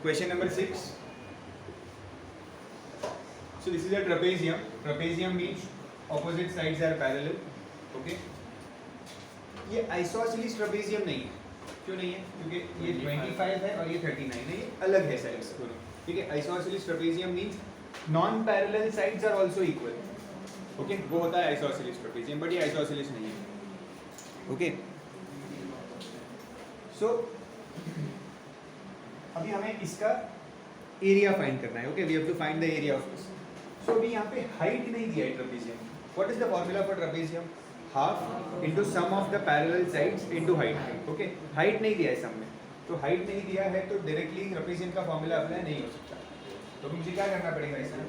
Question number 6. So this is a trapezium. Trapezium means opposite sides are parallel. Okay. ये isosceles trapezium नहीं है. क्यों नहीं है? क्योंकि ये 25 है और ये 39 है. ये अलग है साइड्स दोनों. ठीक है. Isosceles trapezium means non-parallel sides are also equal. Okay. वो होता है isosceles trapezium, but ये isosceles नहीं है. Okay. So अभी हमें इसका एरिया फाइंड करना है. Okay, we have to find the area of this. So अभी यहाँ पे हाइट नहीं दिया है trapezium. What is the formula for trapezium? Half into sum of the parallel sides into height. Okay, height नहीं दिया है सम में, तो हाइट नहीं दिया है तो डायरेक्टली ट्रेपेजियम का फॉर्मूला अप्लाई नहीं हो सकता. तो मुझे क्या करना पड़ेगा इसमें?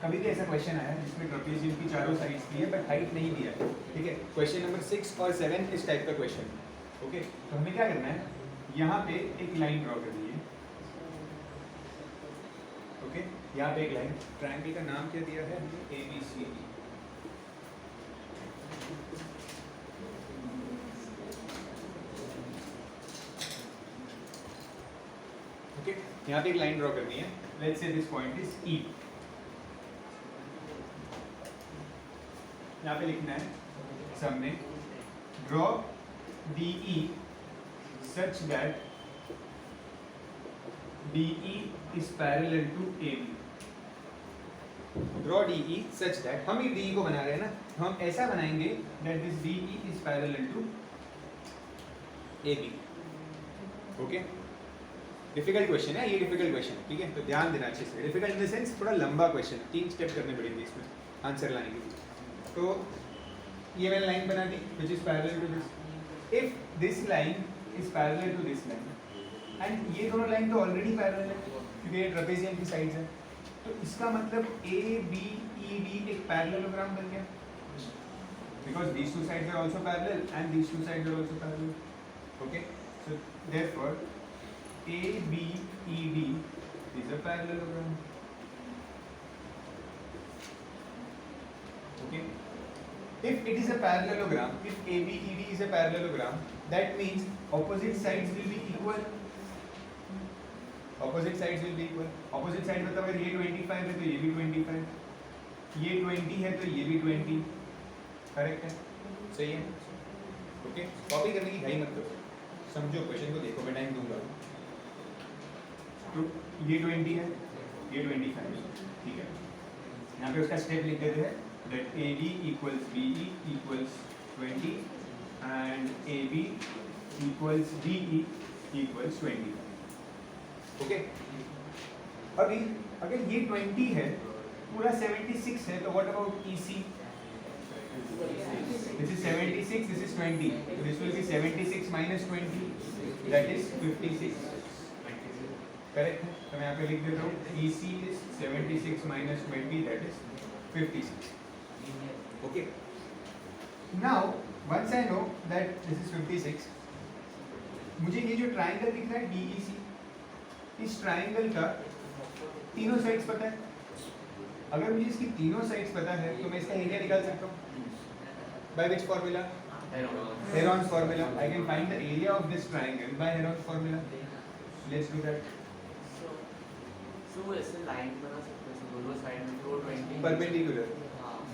कभी भी ऐसा क्वेश्चन आया जिसमें ट्रेपेजियम की चारों साइड्स दी है बट हाइट नहीं दिया है. ठीक है, क्वेश्चन नंबर 6 और 7 इस टाइप का क्वेश्चन. ओके, तो हमें क्या करना है? यहाँ पे एक लाइन ड्रॉ करनी है. ओके, यहाँ पे एक लाइन. ट्रायंगल का नाम क्या दिया है? ABCD. ओके, यहाँ पे एक लाइन ड्रॉ करनी है. Let's say this point is E. यहाँ पे लिखना है सबने draw DE such that DE is parallel to AB. Draw DE such that, हम ही DE को बना रहे हैं ना, तो हम ऐसा बनाएंगे that this DE is parallel to AB. Okay, difficult question है ये, डिफिकल्ट क्वेश्चन. ठीक है, तो ध्यान देना अच्छे से. डिफिकल्ट इन द सेंस थोड़ा लंबा क्वेश्चन, 3 स्टेप करने पड़ेंगे इसमें आंसर लाने के लिए. तो ये मैंने लाइन बना दी which is parallel to this. If this line is parallel to this line and ये दोनों लाइन तो ऑलरेडी पैरेलल है क्योंकि ये ट्रेपेजियम की साइड्स है, तो इसका मतलब ABED एक पैरेललोग्राम बन गया because these two sides are also parallel and these two sides are also parallel. Okay, so therefore ABED is a parallelogram. Okay, if it is a parallelogram, if ABED is a parallelogram, that means opposite sides will be equal. Opposite sides will be equal. Opposite side मतलब अगर ये 25 है तो ये भी 25, ये 20 है तो ये भी 20. करेक्ट है, सही है. ओके, कॉपी करने की घाई मत करो, समझो क्वेश्चन को, देखो मैं टाइम दूंगा. तो ये 20 है, ये 25 है. ठीक है, यहाँ पे उसका स्टेप लिख देते हैं that AD equals BE equals 20 and AB equals DE equals 20. Okay, अभी अगर ये 20 है, पूरा 76 है, तो what about EC? This is 76, this is 20, so this will be 76 minus 20, that is 56. Correct है, तो मैं यहाँ पे लिख देता हूँ EC is 76 minus 20, that is 56. Okay, now once I know that this is 56, मुझे ये जो ट्रायंगल दिख रहा है DEC, इस ट्रायंगल का तीनों साइड्स पता है. अगर मुझे इसकी तीनों साइड्स पता है तो मैं इसका एरिया निकाल सकता हूँ. By which formula? Heron's formula. I can find the area of this triangle by Heron's formula. Let's do that. So ऐसे लाइन बना सकते हैं दोनों साइड में, तो 20 परपेंडिकुलर.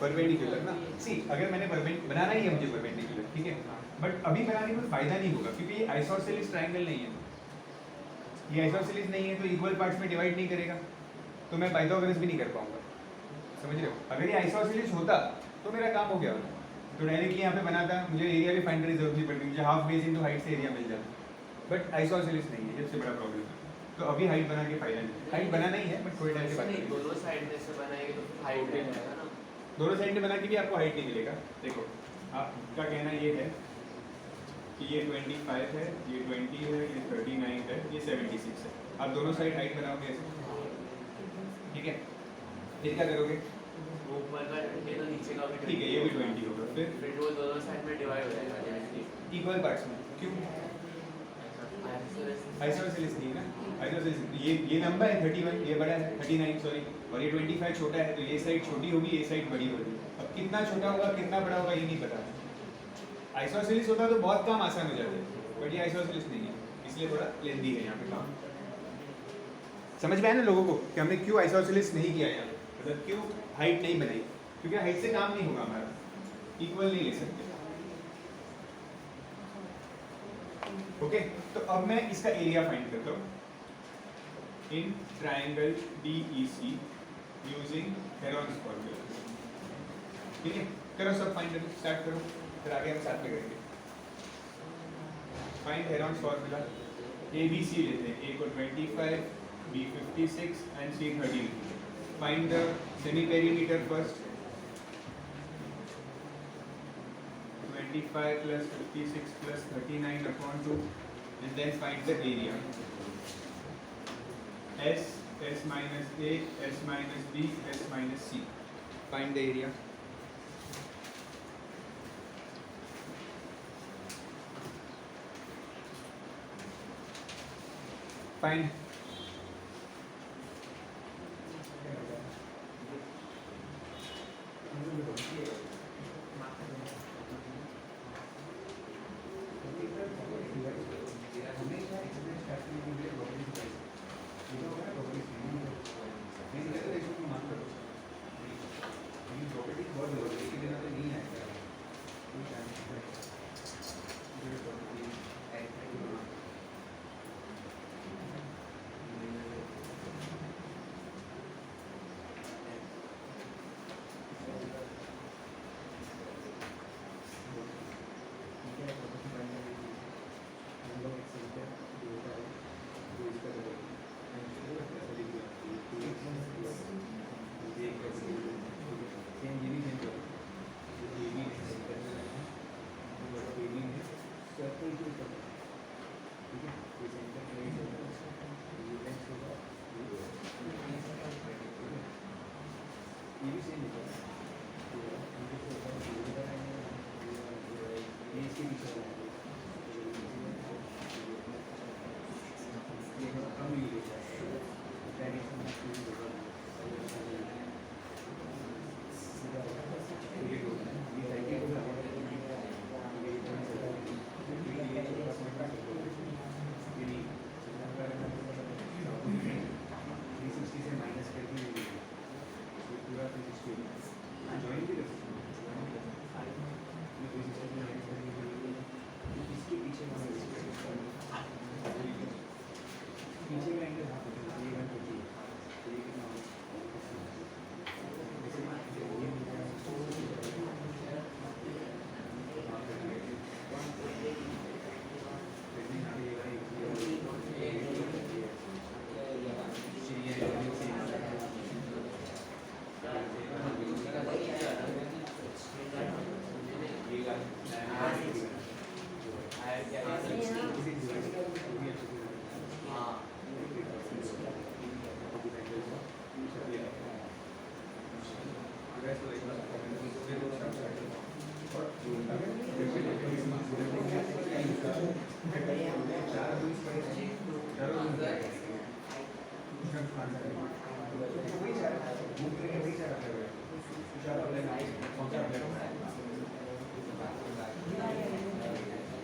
परपेंडिकुलर ना, सी अगर मैंने बनाना ही है मुझे परपेंडिकुलर, ठीक है, बट अभी बनाने में फायदा नहीं होगा क्योंकि ये आइसोसेलेस ट्रायंगल नहीं है. ये आइसोसेलेस नहीं है तो इक्वल पार्ट्स में डिवाइड नहीं करेगा, तो मैं पाइथागोरस भी नहीं कर पाऊंगा. समझ रहे हो? अगर ये आइसोसेलेस होता तो मेरा काम हो गया होता, तो डायरेक्टली यहाँ पे बनाता, मुझे एरिया भी फाइंड करने की जरूरत नहीं पड़ती, मुझे हाफ बेस इनटू हाइट से एरिया मिल जाता. बट आइसोसेलेस नहीं है, सबसे बड़ा प्रॉब्लम है. तो अभी हाइट बना के फायदा नहीं. हाइट बनाना ही है बट थोड़ी टाइम के बाद नहीं, दोनों साइड में से बनाएंगे तो हाइट रहेगा ना. दोनों साइड में बना के भी आपको हाइट नहीं मिलेगा. देखो आपका कहना ये है कि ये 25 है, ये 20 है, ये 39 है, ये 76 है. आप दोनों साइड हाइट बनाओगे ऐसे, ठीक है. फिर क्या करोगे? ऊपर का ये तो नीचे का भी ठीक है, ये भी 20 होगा. फिर वो दोनों साइड में डिवाइड हो जाएगा इक्वल पार्ट्स में. क्यों? आइसोसेलेस नहीं है ना. आइसोसेलेस ये लंबा है 31, ये बड़ा है 39 सॉरी, और ये 25 छोटा है, तो ये साइड छोटी होगी, ये साइड बड़ी होगी. अब कितना छोटा होगा कितना बड़ा होगा ये नहीं पता. आइसोसेलेस होता तो बहुत काम आसान हो जाता है, बट ये आइसोसेलेस नहीं है, इसलिए थोड़ा लेंदी है यहाँ पे काम. समझ में आया ना लोगों को कि हमने क्यों आइसोसेलेस नहीं किया यहाँ, मतलब क्यों हाइट नहीं बनाई, क्योंकि हाइट से काम नहीं होगा हमारा, इक्वल नहीं ले सकते। ओके तो अब मैं इसका एरिया फाइंड करता हूँ इन triangle DEC using Heron's formula. ठीक है, करो सब फाइंड करो, स्टार्ट करो, फिर आगे हम साथ में करेंगे। Find Heron's formula. ABC लेते हैं, A को 25, B 56 and C 13। Find the semi perimeter first. 25 plus 56 plus 39 upon 2 and then find the area. S minus A, S minus B, S minus C. Find the area. Find.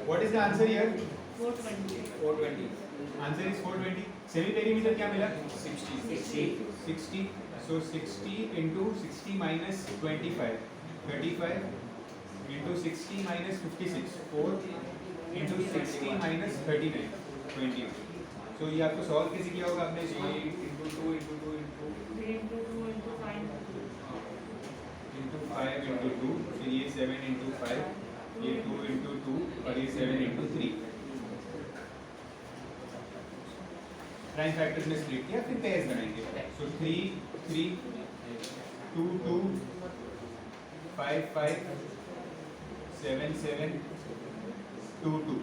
What is the answer here? 420. 420. Answer is 420. Semi perimeter क्या मिला? 60. 60. So 60 into 60 minus 25. 35 into 60 minus 56. 4 into 60 minus 39. 20. So ये आपको solve कैसे किया होगा आपने? 3 into 2 into 2 into 3 into 2 into 5 into 5 into 2. फिर ये 7 into 5. ये 2 into 2 और ये 7 into 3. प्राइम फैक्टर्स में स्प्लिट किया, फिर पेयर्स बनाएंगे. सो 3 3 2 2 5 5 7 7 2 2.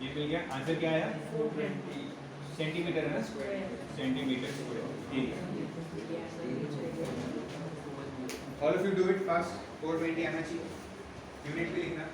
ये मिल गया. आंसर क्या आया? 420. सेंटीमीटर है ना? Centimetre square area. All of you do it fast. 420 आना चाहिए. यूनिट भी लिखना.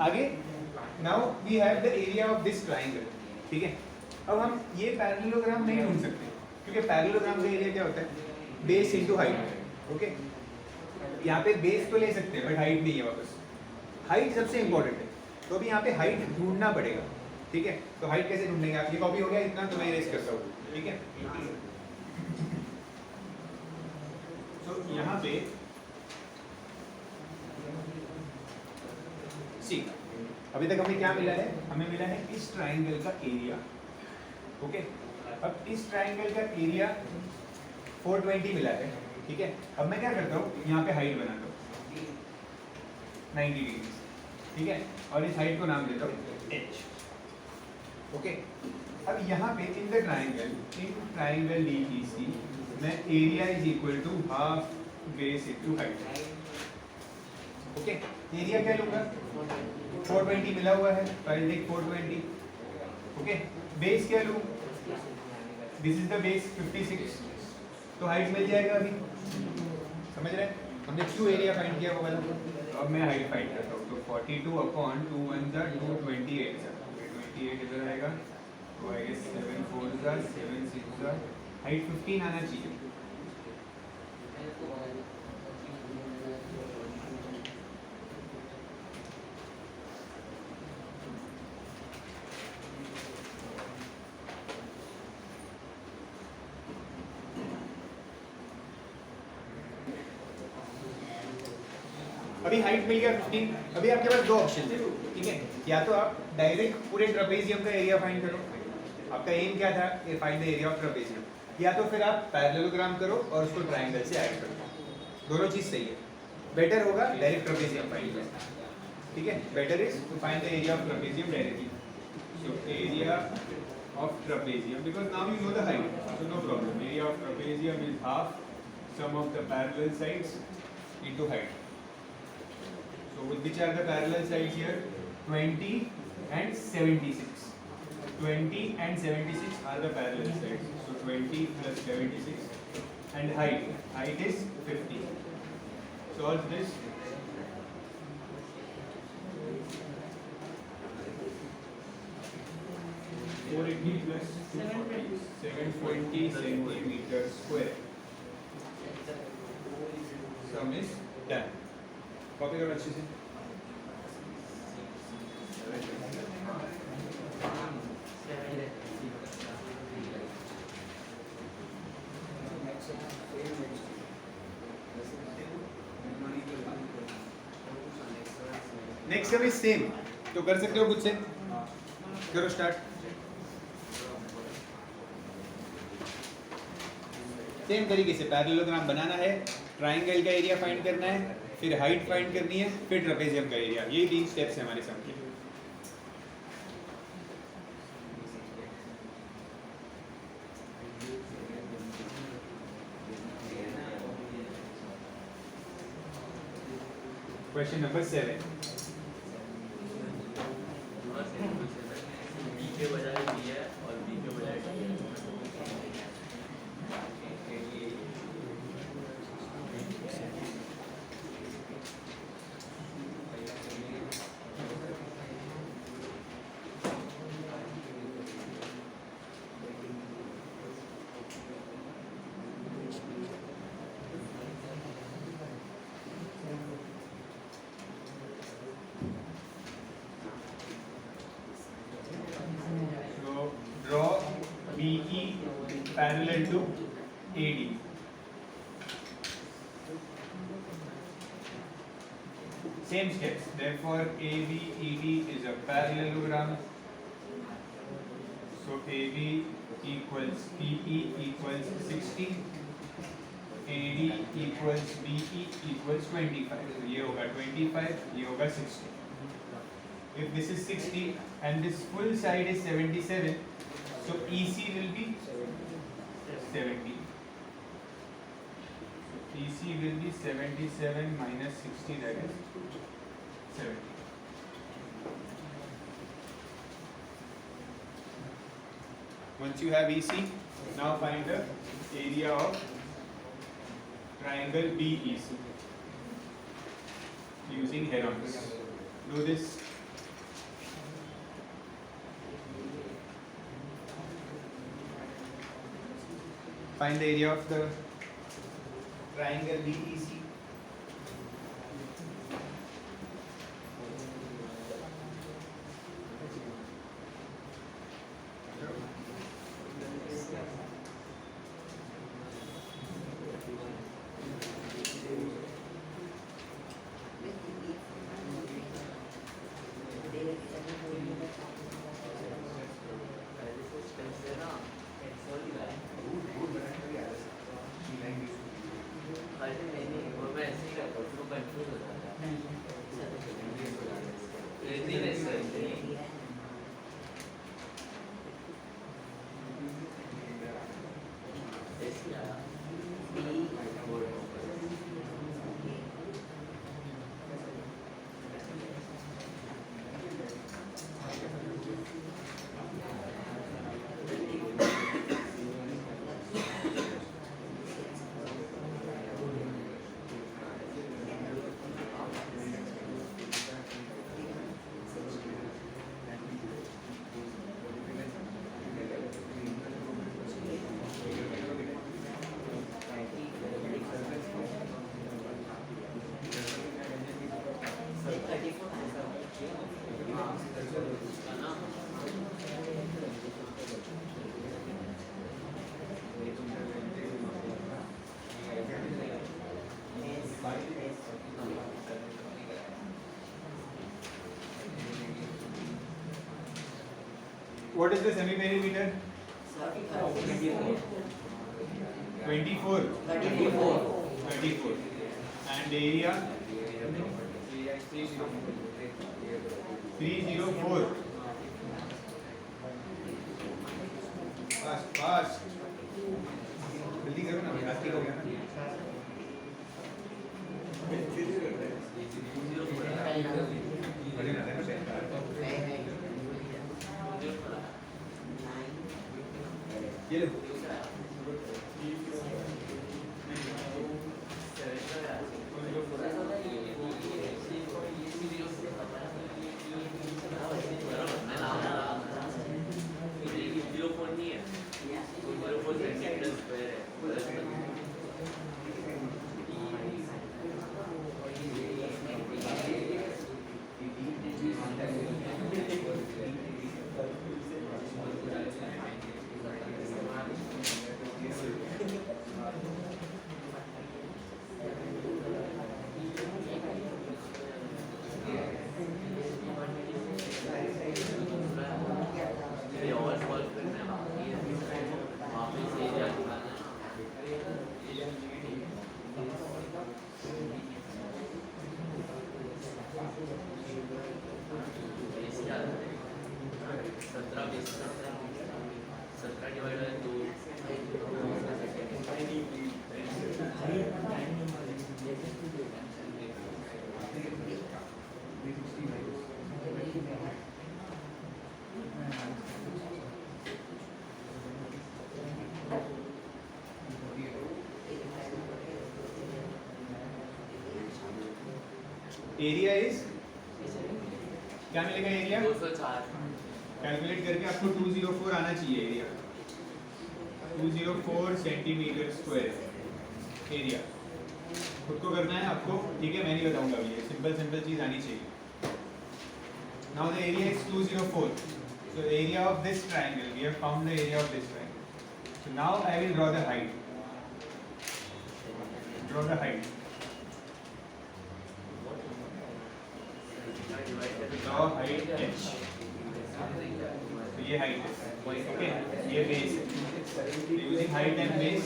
आगे now we have the area of this triangle, ठीक है। अब हम ये पैरेललोग्राम नहीं ढूंढ सकते क्योंकि पैरेललोग्राम का एरिया क्या होता है, बेस इनटू हाइट, ओके। यहाँ पे बेस तो ले सकते हैं बट हाइट नहीं है वापस, हाइट सबसे इंपॉर्टेंट है, तो अभी यहाँ पे हाइट ढूंढना पड़ेगा, ठीक है। तो हाइट कैसे ढूंढेंगे आप, ये कॉपी हो गया इतना, तो मैं इरेज करता हूँ, ठीक है। तो यहाँ पे सी अभी तक हमें क्या मिला है, हमें मिला है इस ट्राइंगल का एरिया, ओके। अब इस ट्राइंगल का एरिया 420 मिला है, ठीक है। अब मैं क्या करता हूँ, यहाँ पे हाइट बनाता हूँ 90 डिग्री, ठीक है, और इस हाइट को नाम देता हूँ h, ओके। अब यहाँ पे इन ट्राइंगल DEC मैं area is equal to half base into height, okay. Area क्या लूंगा, 420 मिला हुआ है, पहले देख 420, ओके। बेस क्या लूँ, दिस इज द बेस 56, तो हाइट मिल जाएगा अभी, समझ रहे हैं। हमने क्यों एरिया फाइंड किया वो वाला, तो अब मैं हाइट फाइंड करता हूँ, तो 42 अपॉन 2 1 जा 228 इधर आएगा, तो आई गेस 7 4 जा 7 6 जा, हाइट 15 आना चाहिए। अभी हाइट मिल गया 15। अभी आपके पास दो ऑप्शन है, ठीक है। या तो आप डायरेक्ट पूरे ट्रेपेजियम का एरिया फाइंड करो, आपका एम क्या था, find the area of trapezium, या तो फिर आप पैरेललोग्राम करो और उसको ट्राइंगल से ऐड करो, दोनों चीज सही है। बेटर होगा डायरेक्ट ट्रेपेजियम फाइंड करना, ठीक है। Better is to find the area of trapezium directly, so area of trapezium, because now you know the height, so no problem. Area of trapezium is half sum of the parallel sides into height. So which are the parallel sides here? 20 and 76. 20 and 76 are the parallel sides. So 20 plus 76 and height is 50. Solve this. Four 80 plus 240, 720 centimeters square. Sum is done. Copy करो अच्छे से। Next sum is same, तो कर सकते हो खुद से, करो स्टार्ट। सेम तरीके से पैरेललोग्राम बनाना है, ट्राइंगल का एरिया फाइंड करना है, फिर हाइट फाइंड करनी है, फिर ट्रेपेजियम का एरिया। ये 3 स्टेप्स हैं हमारे सम के। Question number 7। बी के बजाय बी है और बी के बजाय डी है। BE parallel to AD. Same steps. Therefore, ABED is a parallelogram. So AB equals PE equals 60. AD equals BE equals 25. So ये होगा 25, ये होगा 60. If this is 60 and this full side is 77, so EC will be 70. So EC will be 77 minus 60, that is 70. Once you have EC, now find the area of triangle BEC using Heron's. Do this. Find the area of the triangle BEC. What is the semi-perimeter? 24. 34. And area? 304. Fast. जल्दी करो ना, रास्ते हो गया ना। बड़े ना देना ये लो। एरिया इज क्या मिलेगा एरिया 204 कैलकुलेट करके आपको 204 आना चाहिए एरिया 204 सेंटीमीटर स्क्वायर एरिया खुद को करना है आपको ठीक है मैं नहीं बताऊंगा अभी ये सिंपल चीज आनी चाहिए now the area is 204 so the area of this triangle we have found the area of this triangle so now I will draw the height draw height h तो ये हाइट है ओके ये base है using height and base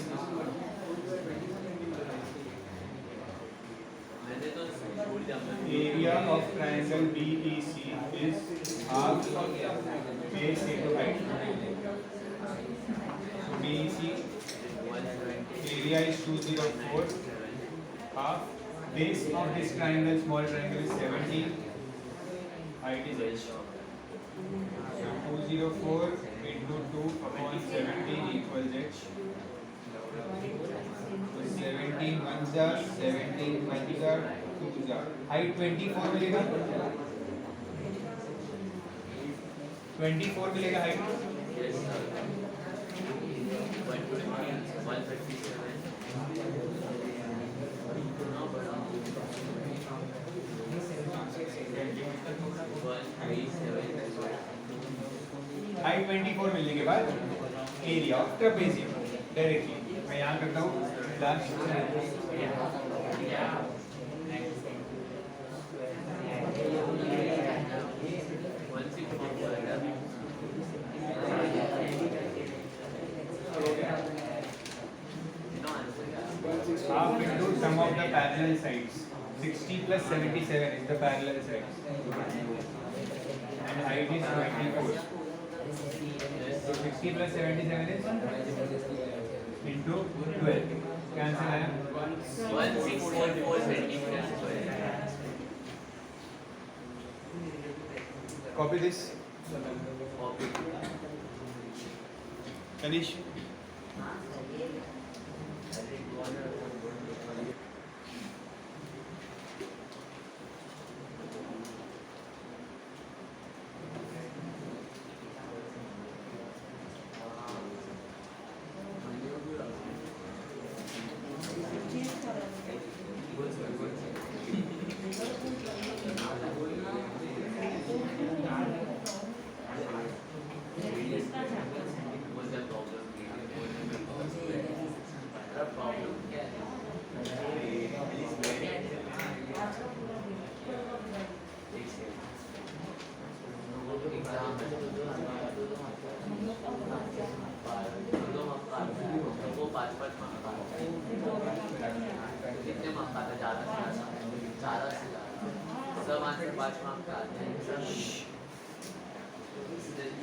area of triangle BEC is half base into height so BEC area is 204 half base of this triangle small triangle is 17 height is h so 204 into 2 upon जा 17 1 जा 2 जा height 24 मिलेगा 24 मिलेगा height Yes, sir. 120, 137. इतना बड़ा 137. Height 24 मिलने के बाद एरिया ऑफ ट्रेपेजियम डायरेक्टली मैं यहाँ करता हूँ last half into sum of the parallel sides 60 plus 77 is the parallel sides and height is 24 so 60 plus 77 is into 12 cancel आया 1644 centimeters square. copy this Kanish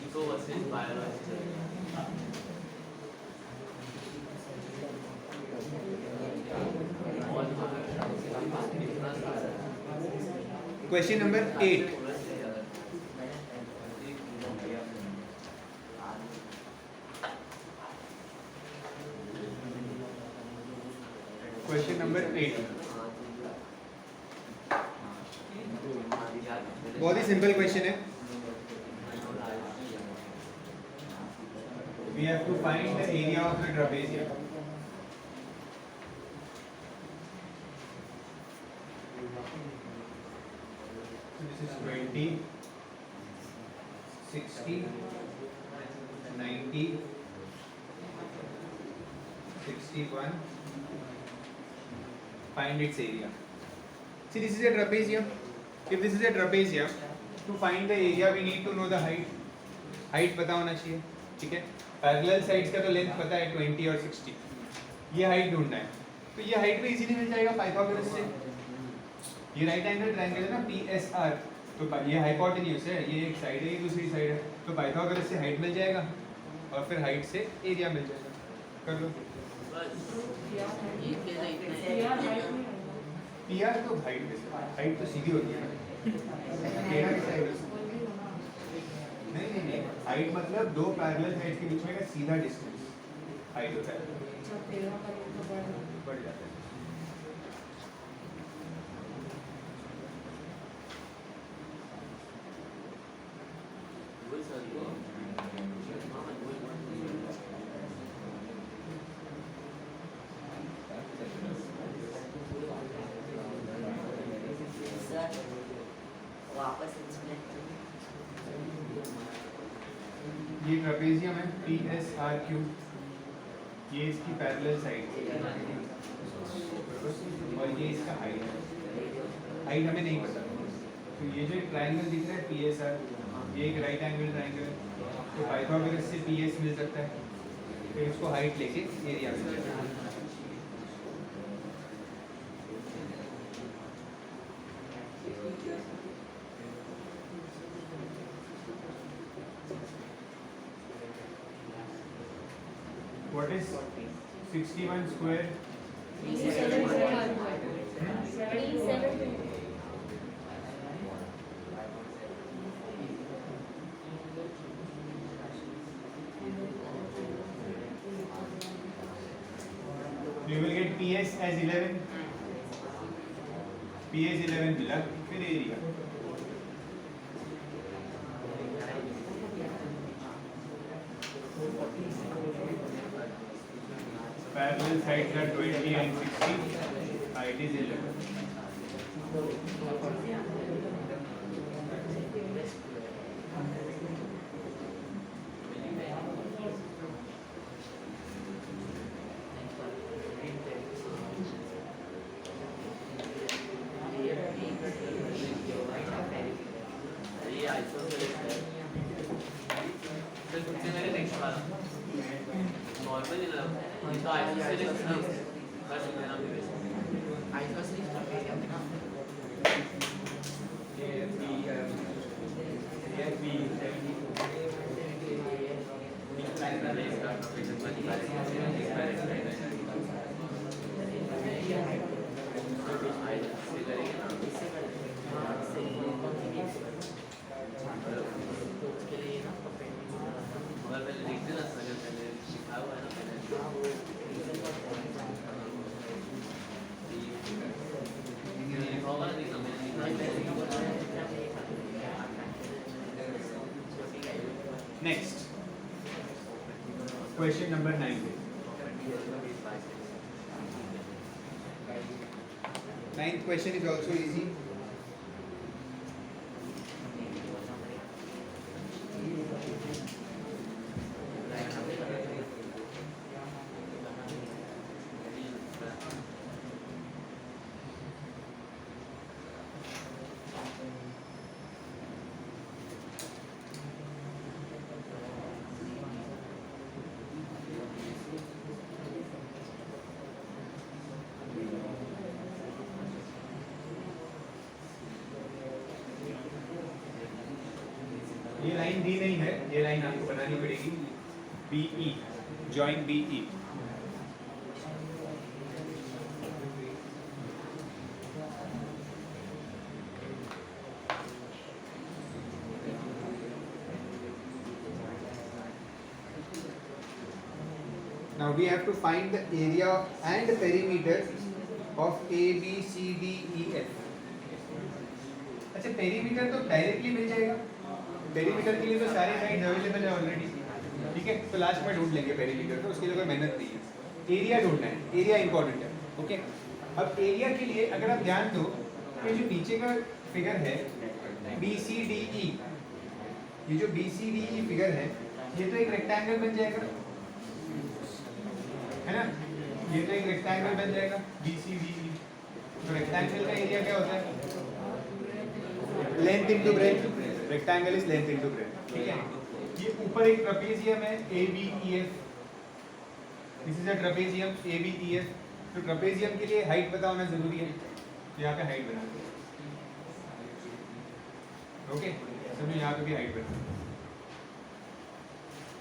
Eco versus biology. question number 8 question number 8 बहुत ही simple question है we have to find the area of the trapezium so this is 20 60 90 61 find its area see this is a trapezium if this is a trapezium to find the area we need to know the height पता होना चाहिए ठीक है parallel sides का तो length पता है 20 और 60 ये हाइट ढूंढना है तो ये हाइट में इजीली मिल जाएगा पाइथागोरस से ये राइट एंगल ट्रायंगल है ना PSR तो ये हाइपोटेन्यूज है ये एक साइड है ये दूसरी साइड है तो पाइथागोरस से हाइट मिल जाएगा और फिर हाइट से एरिया मिल जाएगा कर लो PR तो हाइट तो सीधी होती है ना टेढ़ा कैसे है नहीं हाइट मतलब दो पैरेलल साइड्स के बीच में का सीधा डिस्टेंस हाइट होता है बढ़ जाता है ये ट्रेपेजियम है PSRQ ये इसकी पैरेलल साइड और ये इसका हाइट हमें नहीं पता तो ये जो ट्रायंगल दिख रहा है PSR ये एक राइट एंगल ट्रायंगल है तो पाइथागोरस से PS मिल सकता है फिर इसको हाइट लेके एरिया मिल जाएगा What is 61 square? 371. You will get PS as 11 P H 11 मिला, फिर area parallel sides are 20 and 60, height is 11. Next, question number 9. Ninth question is also easy. ये लाइन दी नहीं है, ये लाइन आपको बनानी पड़ेगी। BE, join BE. Now we have to find the area and the perimeter of A, B, C, D, E, F. अच्छा, perimeter तो directly मिल जाएगा, पेरीमीटर के लिए तो सारे साइड अवेलेबल है ऑलरेडी, ठीक है। तो लास्ट में ढूंढ लेंगे पेरीमीटर, तो उसके लिए कोई मेहनत नहीं है। एरिया ढूंढना है, एरिया इंपॉर्टेंट है, ओके। अब एरिया के लिए अगर आप ध्यान दो कि जो नीचे का फिगर है BCDE, ये जो BCDE फिगर है, ये तो एक रेक्टेंगल बन जाएगा, है ना। ये तो एक रेक्टेंगल बन जाएगा BCDE। तो रेक्टेंगल का एरिया क्या होता है? Length into breadth. Rectangle is length into breadth, ठीक है। ये ऊपर एक ट्रेपेजियम है ABEF, this is a trapezium ABEF। तो ट्रेपेजियम के लिए हाइट पता होना जरूरी है, तो यहाँ पे हाइट बना दो, ओके। समझो यहाँ पे भी हाइट बना।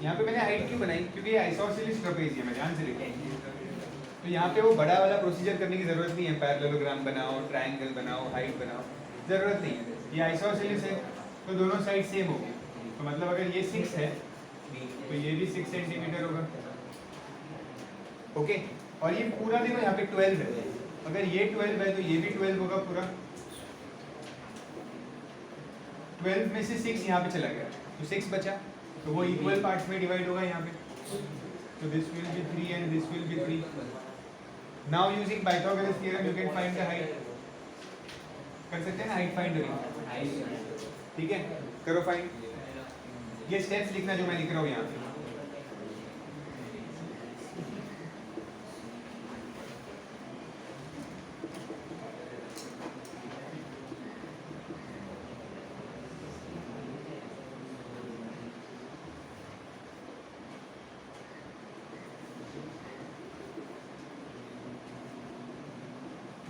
यहाँ पे मैंने हाइट क्यों बनाई? क्योंकि ये आइसोसेलेस ट्रेपेजियम है, ध्यान से देखो। तो यहाँ पे वो बड़ा वाला प्रोसीजर करने की जरूरत नहीं है, पैरेललोग्राम बनाओ, ट्रायंगल बनाओ, हाइट बनाओ, जरूरत नहीं है। ये आइसोसेलेस है तो दोनों साइड सेम होगी, तो मतलब अगर ये 6 है तो ये भी 6 सेंटीमीटर होगा, ओके। और ये पूरा देखो यहाँ पे 12 है, अगर ये 12 है तो ये भी 12 होगा पूरा। 12 में से 6 यहाँ पे चला गया तो 6 बचा, तो वो इक्वल पार्ट्स में डिवाइड होगा यहाँ पे। तो this will be 3 and this will be 3। Now using Pythagoras theorem you can find the height. कर सकते हैं ना हाइट फाइंड करेंगे, ठीक है। करो फाइंड। ये स्टेप्स लिखना जो मैं लिख रहा हूँ यहाँ पे।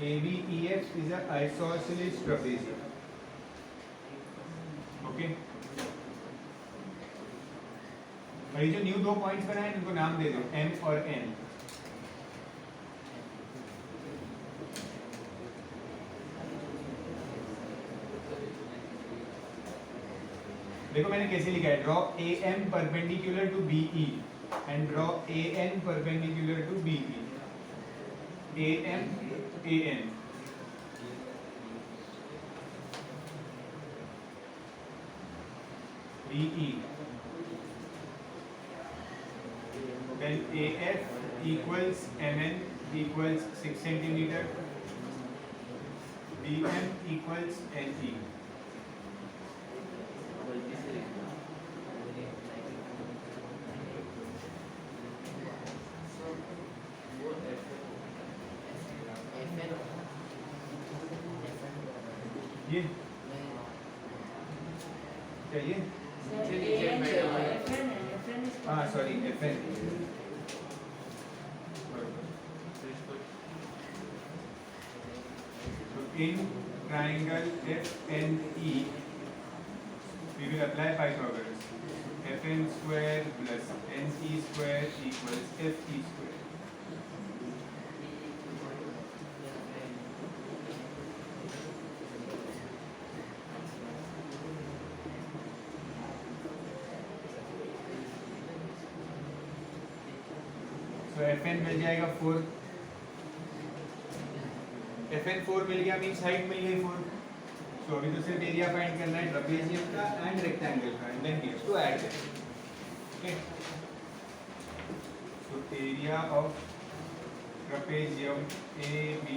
ABEF is an isosceles trapezium, okay. और ये जो न्यू 2 पॉइंट्स बनाए इनको नाम दे दो M और N। देखो मैंने कैसे लिखा है, draw AM perpendicular to BE and draw AN perpendicular to BE। AM AN DE, then AF equals MN equals 6 centimeter, BM equals NE. ये क्या ये? हाँ sorry FN. So in triangle FNE we will apply Pythagoras. FN square plus NE square equals FE square. तो FN मिल जाएगा 4. FN 4 मिल गया means height मिल गई 4. सो अभी तो सिर्फ एरिया फाइंड करना है ट्रापेजियम का एंड रेक्टेंगल का and then we have to add them. Okay, so area of trapezium ABEF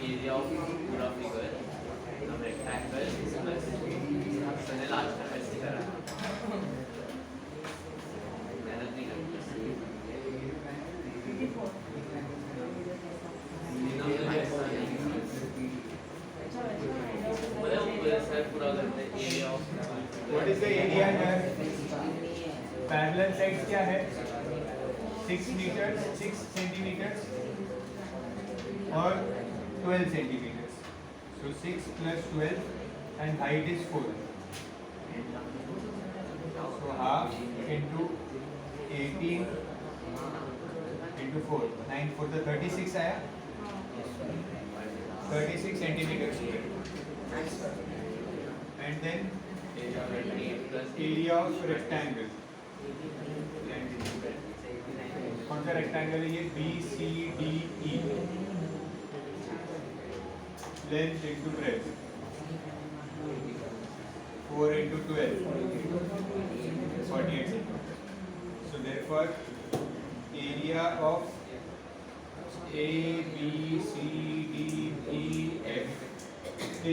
area of पूरा figure हम rectangle plus मैंने लास्ट में ऐसे करा मेहनत नहीं करी पूरा करते area of what is the area here? Parallel sides क्या है? 6 मीटर 6 सेंटीमीटर और 12 centimeters. So 6 plus 12 and height is 4. So half into 18 into 4. 9 4 the 36 आया. 36 centimeters square. And then area of rectangle. कौन सा rectangle है ये? BCDE. Length into breadth 4 into 12 48 centimeters. So therefore area of A B C D E F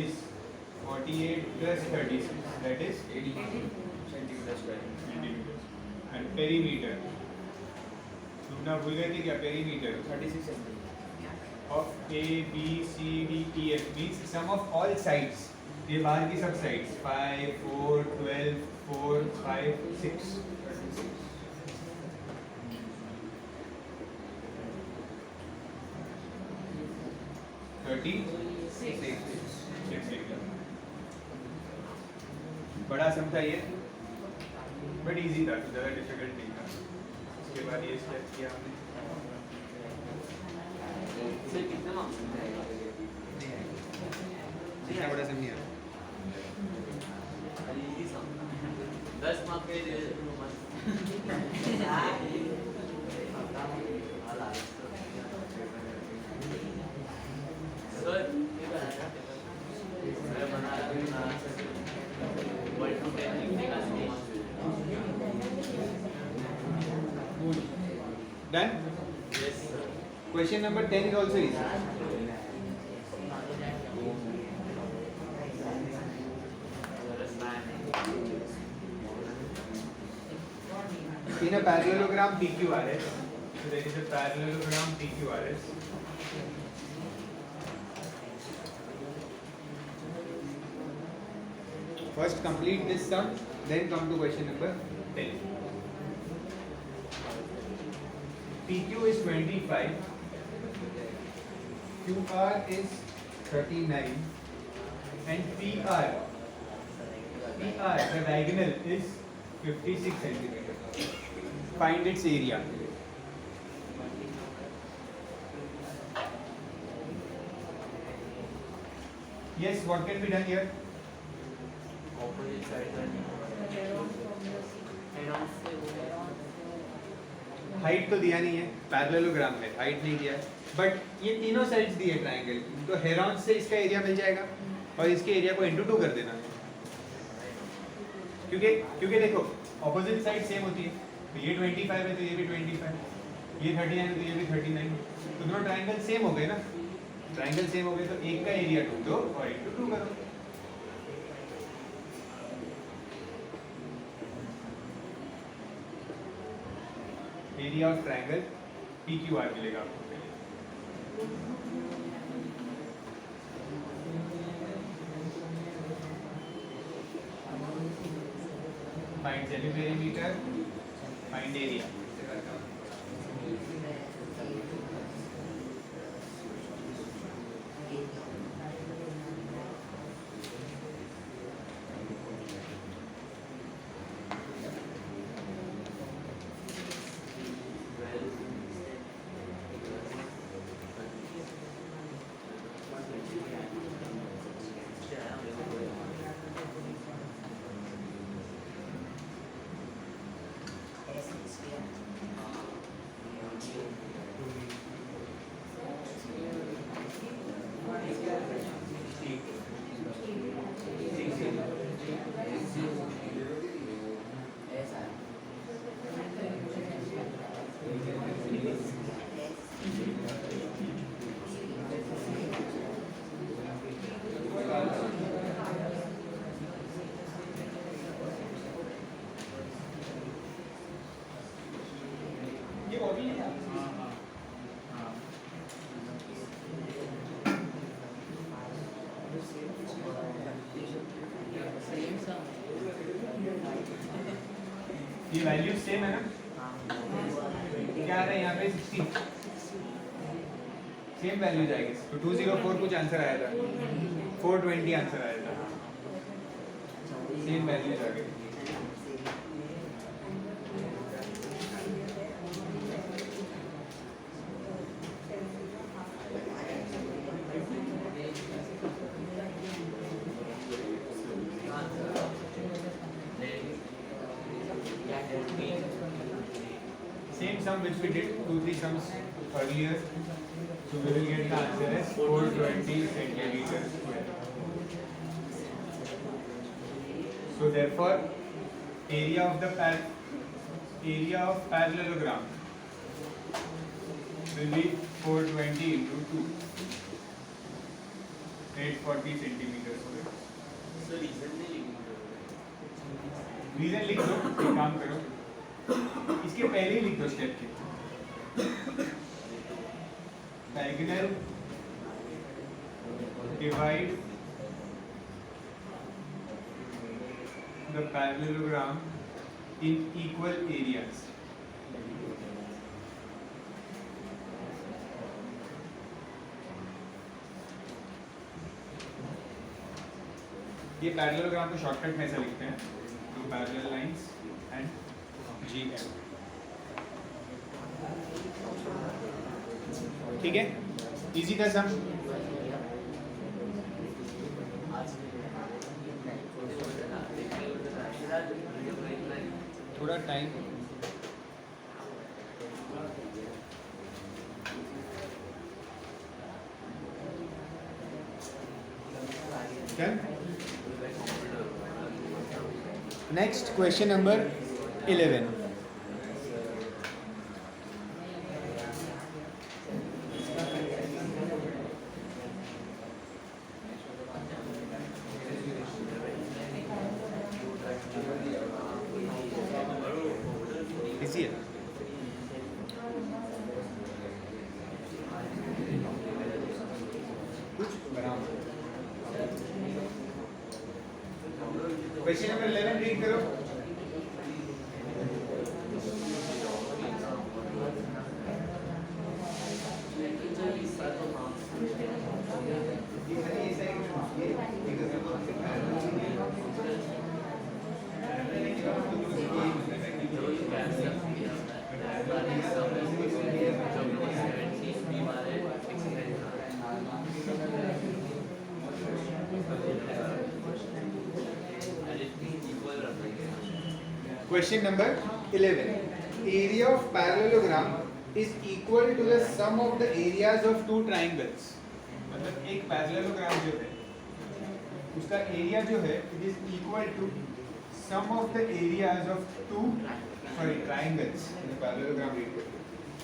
is 48 plus 36, that is 80 centimeters and perimeter तुमने भूल गए थे क्या? perimeter 36 centimeters of A, B, C, D, E, F means sum of all sides. ये बाहर की सब sides 5, 4, 12, 4, 5, 6. 36. बड़ा सम था ये, बट इजी था, ज़्यादा डिफिकल्ट नहीं था. उसके बाद ये स्टेप किया हमने. कितने मार्क्स मिलेगा? इतना बड़ा सम नहीं आया. 10 मार्क्स के लिए 1 to 10 लिखने का stage Done? yes sir Question number 10 is also easy. In a parallelogram PQRS, so there is a parallelogram PQRS. First complete this sum, then come to question number 10. PQ is 25, QR is 39, and PR, the diagonal is 56 centimeters. Find its area. Yes, what can be done here? opposite side height तो दिया नहीं है, parallelogram में height नहीं दिया है, but ये तीनों साइड्स दिए ट्रायंगल, तो हेरॉन से इसका एरिया मिल जाएगा और इसके एरिया को इंटू 2 कर देना है, क्योंकि देखो ऑपोजिट साइड सेम होती है, तो ये 25 है तो ये भी 25, ये 39 है तो ये भी 39, तो दोनों ट्रायंगल सेम हो गए ना, ट्रायंगल सेम हो गए तो एक का एरिया 2 दो और इंटू 2 करो. एरिया ऑफ ट्रायंगल PQR मिलेगा आपको. Find centimeter, find area. ये वैल्यू सेम है ना, क्या आ रहा है यहाँ पे 60, सेम वैल्यू जाएगी, तो 204 कुछ आंसर आया था, 420 आंसर आया था, सेम वैल्यू आ गई. Same sum which we did 2-3 sums earlier, so we will get the answer as 420 centimeters square. So therefore, area of parallelogram will be 420 into 2, 840 centimeters square. So reason लिख दो, एक काम करो, इसके पहले ही लिख दो स्टेप के, diagonal divide the parallelogram in equal areas. ये पैरेललोग्राम को शॉर्टकट में ऐसा लिखते हैं, two parallel lines and GM. ठीक है, इजी था सम. थोड़ा टाइम क्या Next question number 11. Easy है. Question number 11 read करो. Question number 11. Area of parallelogram is equal to the sum of the areas of two triangles. मतलब एक parallelogram जो है उसका एरिया जो है it is equal to sum of the areas of two triangles. Parallelogram read करते हैं.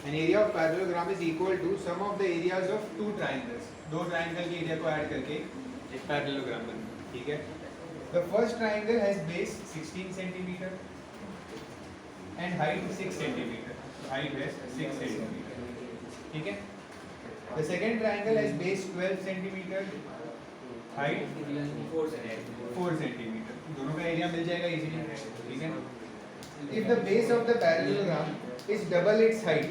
An area of parallelogram is equal to sum of the areas of two triangles. दो triangle के एरिया को ऐड करके एक parallelogram बनता है. ठीक है. The first triangle has base 16 centimeter and height 6 centimeter. Height is 6 centimeter. ठीक है. The second triangle has base 12 centimeter, height 4 centimeter. दोनों का एरिया मिल जाएगा इजीली. ठीक है. If the base of the parallelogram is double its height,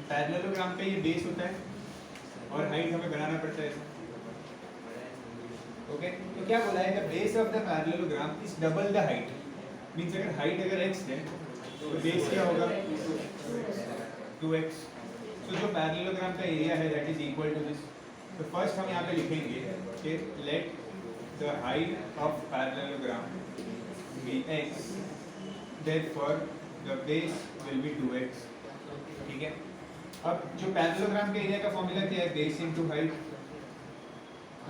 parallelogram का ये base होता है और height हमें बनाना पड़ता है. ओके तो क्या बोला है, the base of the parallelogram is double the height. Means अगर हाइट अगर x है तो बेस क्या होगा 2x. तो जो पैरेललोग्राम का एरिया है that is equal to this. तो फर्स्ट हम यहाँ पे लिखेंगे कि let the height of parallelogram be x, therefore the base will be 2x. ठीक है. अब जो पैरेललोग्राम के एरिया का फॉर्मूला क्या है, बेस इनटू हाइट.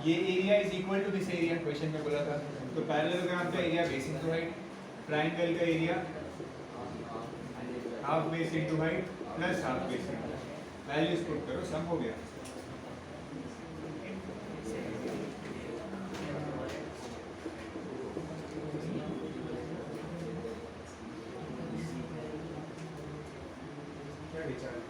ये area is equal to this area, question में बोला था. तो पैरेललोग्राम का area base into height, triangle का area half base into height plus half base. Values put करो, सम हो गया. क्या विचार है?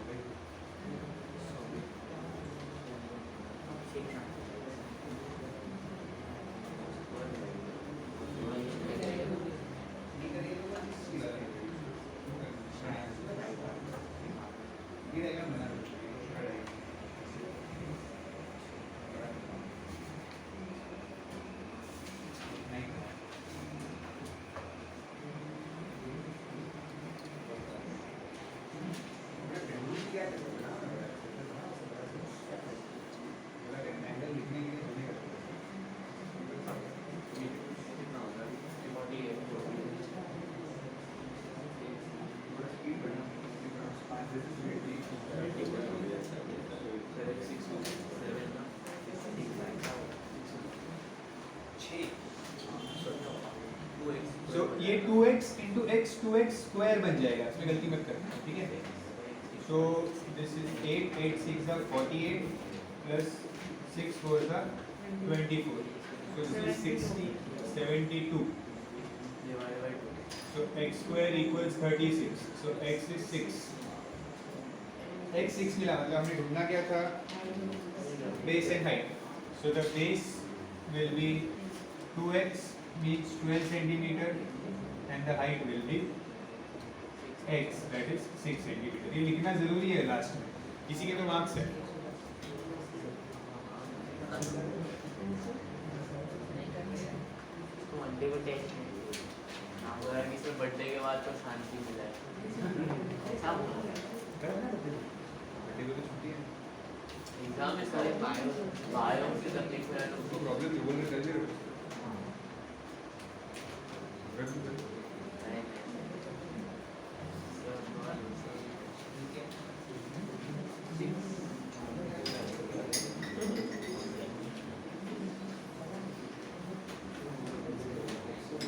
So ये 2x into x 2x square बन जाएगा, इसमें गलती मत करना. ठीक है. So this is 8 8 6 are 48 plus 6 4 are 24. So this is 60 72. So x square equals 36. So x is 6. x 6 मिला, मतलब हमने ढूंढना क्या था, base and height. So the base will be 2x means 12 centimeter and the height will be x, that is 6 centimeter. ये लिखना जरूरी है लास्ट में, इसी के तो मार्क्स है. मंडे को टेस्ट है, अगर किसी बर्थडे के बाद तो शांति मिला है. एग्जाम में सारे बायो से तकलीफ है तो प्रॉब्लम ये बोल रहे थे.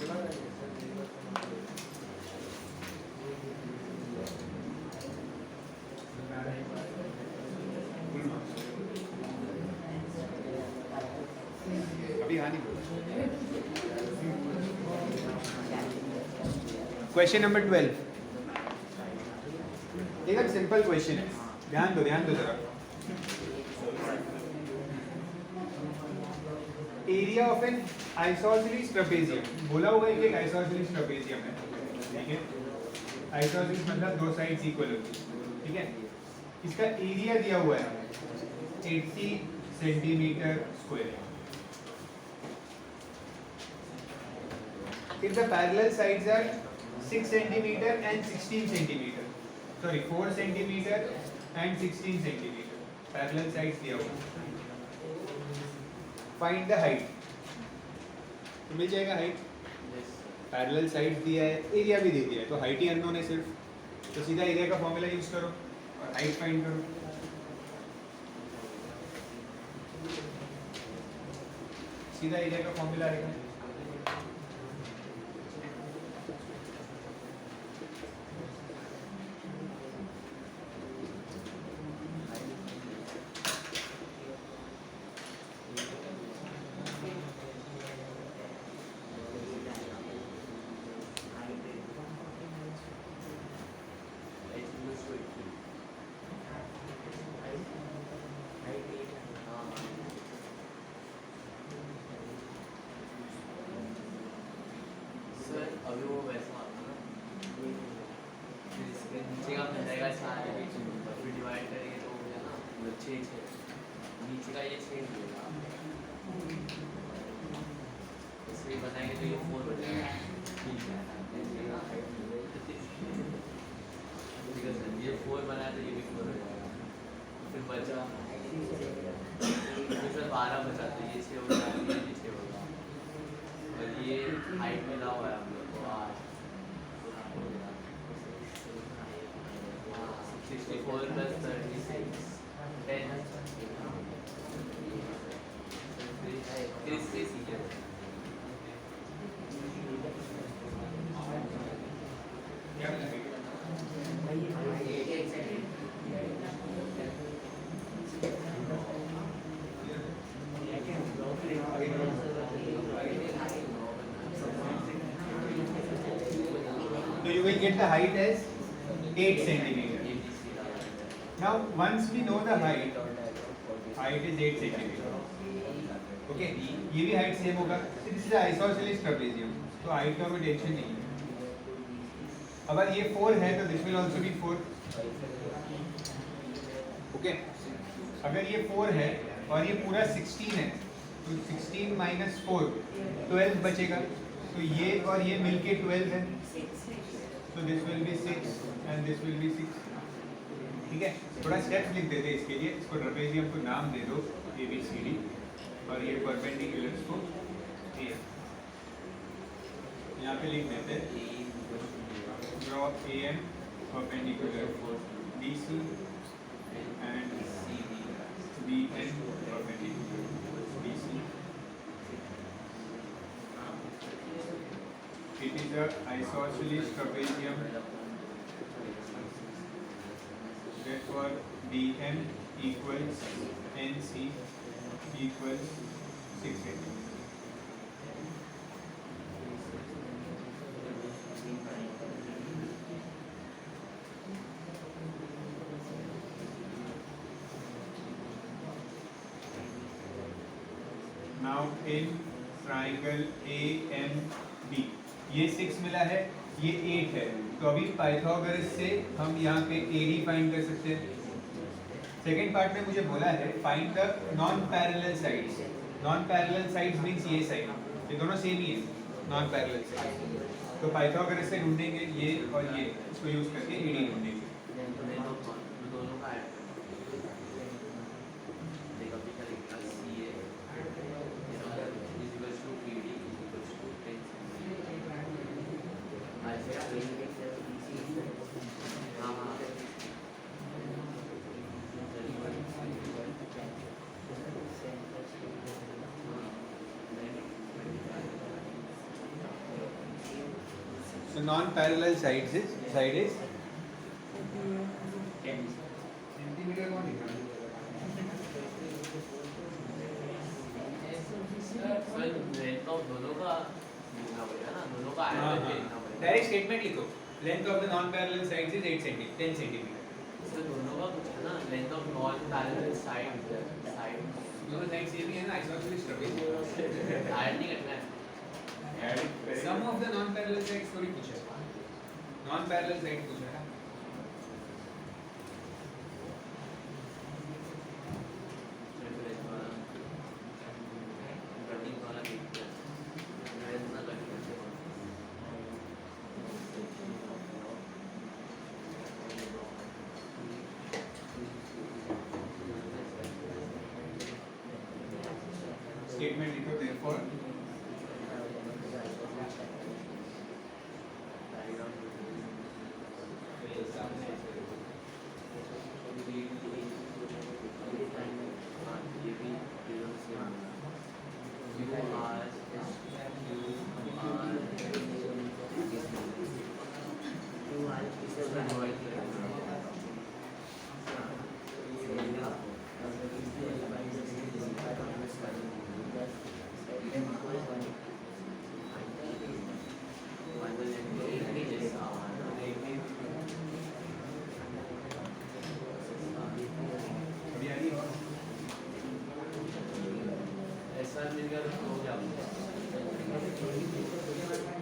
अभी हाँ नहीं क्वेश्चन नंबर 12 एकदम सिंपल क्वेश्चन है, ध्यान दो जरा। Area of N isosceles trapezium, बोला हुआ है कि एक आइसोसेलेस ट्रेपेजियम है, ठीक है। आइसोसेलेस मतलब दो साइड्स इक्वल होती है, ठीक है। इसका एरिया दिया हुआ है 80 centimetre square. If the parallel sides are 6 centimeter and 16 centimeter, sorry 4 centimeter and 16 centimeter, parallel sides दिया हुआ। Find the height, तो मिल जाएगा height। पैरेलल साइड्स दिया है, एरिया भी दे दिया है, तो हाइट ही अननोन है सिर्फ, तो सीधा एरिया का फॉर्मूला यूज करो और हाइट फाइंड करो। सीधा एरिया का फॉर्मूला आएगा। अभी वो वैसा आता है ना, फिर इसके नीचे का मिल जाएगा सारे फिर डिवाइड करेंगे तो हो गया ना, मतलब 6 नीचे का ये 6 मिलेगा, इसलिए बनाएंगे तो ये 4 बचेगा। ठीक है सर, ये 4 बनाया तो ये भी 4 हो जाएगा, फिर बचा फिर सर 12 बचा तो ये 6 हो जाएगा, ये 6 होगा, और ये हाइट मिला हुआ है हम लोग को 8, 64 plus 36 10 इससे सीखे क्या लगेगा? So you will get the height as 8 centimeter. Now once we know the height is 8 centimeter. Okay, ये भी height same होगा। This is isosceles trapezium, तो height का कोई टेंशन नहीं है। अगर ये 4 है तो this will also be 4. Okay, अगर ये 4 है और ये पूरा 16 है तो 16 minus 4 12 बचेगा, तो ये और ये मिलके 12 है, तो this will be 6 and this will be 6। ठीक है, थोड़ा स्टेप्स लिख देते हैं इसके लिए। इसको ट्रेपेजियम को नाम दे दो ABCD और ये परपेंडिकुलर्स को A। यहाँ पे लिख देते हैं draw AM perpendicular BC and BN perpendicular BC। It is a isosceles trapezium, therefore DM equals NC equals 680. Now in triangle AMB ये 6 मिला है, ये 8 है, तो अभी पाइथागोरस से हम यहाँ पे AD फाइंड कर सकते हैं। सेकेंड पार्ट में मुझे बोला है find the non parallel sides. Non parallel sides means ये साइड, ये दोनों सेम ही है नॉन पैरेलल साइड, तो पाइथागोरस से ढूंढेंगे ये और ये, इसको यूज करके AD ढूंढेंगे। दोनों का ऐड देखो अभी क्या लिखा CA equals to PD equals to 10 हाँ हाँ So non-parallel side is 10 centimeter कौन लिखा है? लेंथ ऑफ दोनों का लिखना पड़ेगा ना, दोनों का हाँ आयतन हाँ लिखना पड़ेगा। डायरेक्ट स्टेटमेंट लिखो length of the non parallel sides is 10 centimetre इसमें दोनों का कुछ है ना, length of non parallel side दोनों साइड्स ये भी है ना आइसोसेलेस ट्रेपेज ऐड नहीं करना है। Sum of the non parallel sides थोड़ी पूछा है नॉन पैरेलल साइड पूछा है कटिंग वाला देखते हैं, मैं इतना कटिंग करते हैं। स्टेटमेंट लिखो देयरफॉर अभी आ रही है ऐसा मिलकर हो गया।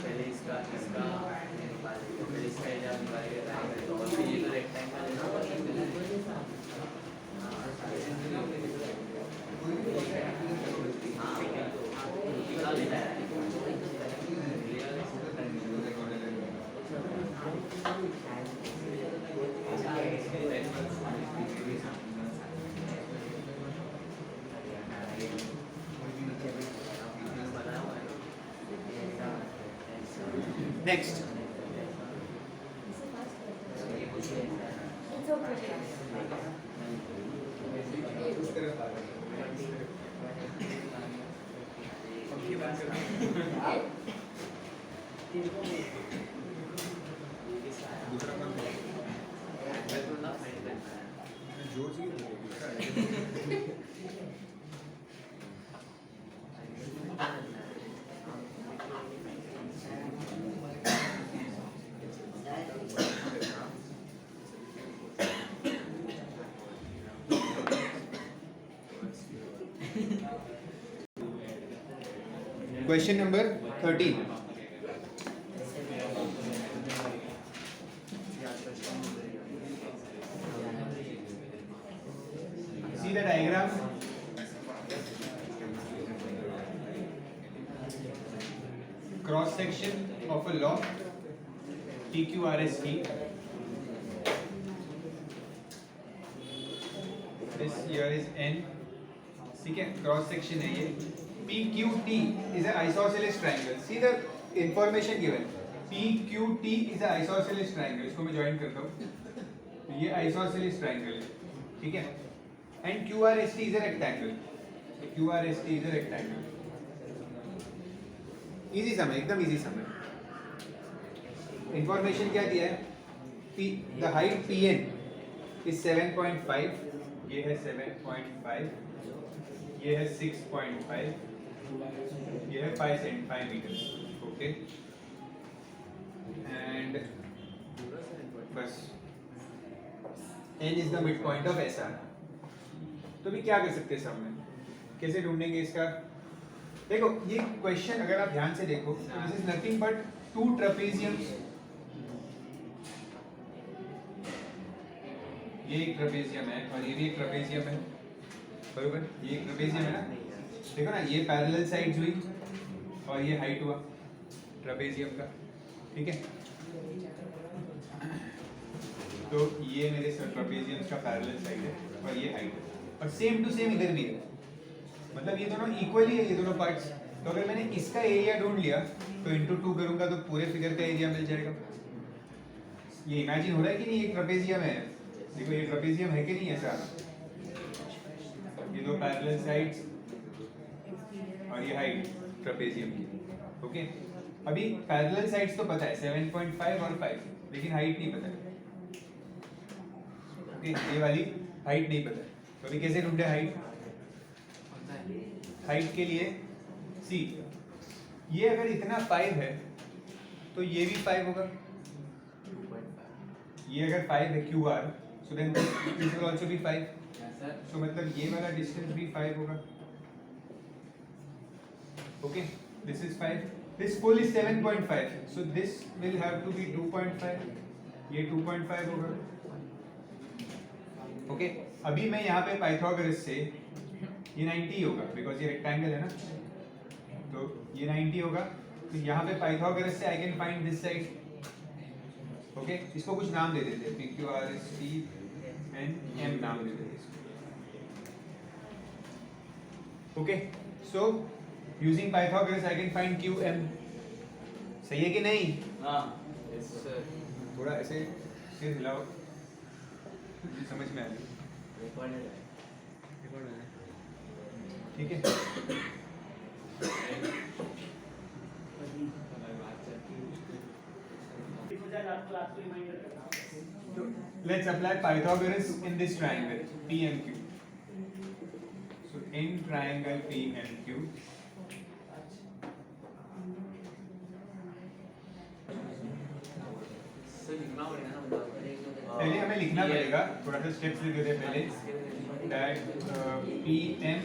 पहले इसका फिर इसका एरिया निकालेगा, और फिर ये तो रेक्टेंगल है ना, निकाल देता है। Next It's okay. दूसरा कौन जोर से Question number 13. See the diagram. Cross section of a lock TQRST. This here is N. ठीक है क्रॉस सेक्शन है ये PQT is an isosceles triangle. See the information given. PQT is an isosceles triangle. इसको मैं join करता हूँ. तो ये isosceles triangle है, ठीक है? And QRST is a rectangle. QRST is a rectangle. Easy sum है, एकदम easy sum है. Information क्या दिया है? The height PN is 7.5. ये है 7.5. ये है 6.5. ये है 5 meters. Okay. And बस N is the midpoint of SR. तो भी क्या कर सकते हैं सब में? कैसे ढूंढेंगे इसका? देखो ये क्वेश्चन अगर आप ध्यान से देखो, this is nothing but two trapeziums. ये एक ट्रेपेजियम है और ये भी एक ट्रेपेजियम है, बरोबर? ये एक ट्रेपेजियम है ना? देखो ना, ये पैरेलल साइड्स हुई और ये हाइट हुआ ट्रेपेजियम का, ठीक है? तो ये मेरे ट्रेपेजियम्स का पैरेलल साइड है और ये हाइट है, और सेम टू सेम इधर भी है, मतलब ये दोनों इक्वली है, ये दोनों पार्ट्स. तो अगर मैंने इसका एरिया ढूंढ लिया तो इंटू 2 करूंगा तो पूरे फिगर का एरिया मिल जाएगा. ये इमेजिन हो रहा है कि नहीं? ये ट्रेपेजियम है, देखो ये ट्रेपेजियम है कि नहीं ऐसा? ये दो पैरेलल साइड्स और ये हाइट ट्रेपेजियम की, ओके? अभी पैरेलल साइड्स तो पता है 7.5 और 5, लेकिन हाइट नहीं पता है। ओके, ये वाली हाइट नहीं पता है, तो अभी कैसे ढूंढे हाइट? हाइट के लिए सी, ये अगर इतना 5 है तो ये भी 5 होगा। ये अगर 5 है Q R, so then this will also be 5, so मतलब ये वाला डिस्टेंस भी 5 होगा। Okay, this is 5, this full is 7.5, so this will have to be 2.5, ये 2.5 होगा। ओके, अभी मैं यहाँ पे पाइथागोरस से ये 90 होगा, बिकॉज ये रेक्टेंगल है ना, तो ये 90 होगा, तो यहाँ पे पाइथागोरस से I can find this side. Okay, इसको कुछ नाम दे देते हैं, P Q R S T N M नाम दे देते हैं इसको। Okay, so using Pythagoras I can find Q M. सही है कि नहीं? हाँ, yes sir. थोड़ा ऐसे सिर हिलाओ, मुझे समझ में आ गई। Recorded है. ठीक है, let's apply Pythagoras in this triangle PMQ. So in triangle PMQ, Sir, लिखना पड़ेगा ना मतलब. पहले हमें लिखना पड़ेगा, थोड़ा सा स्टेप्स लिख देते हैं पहले, that PM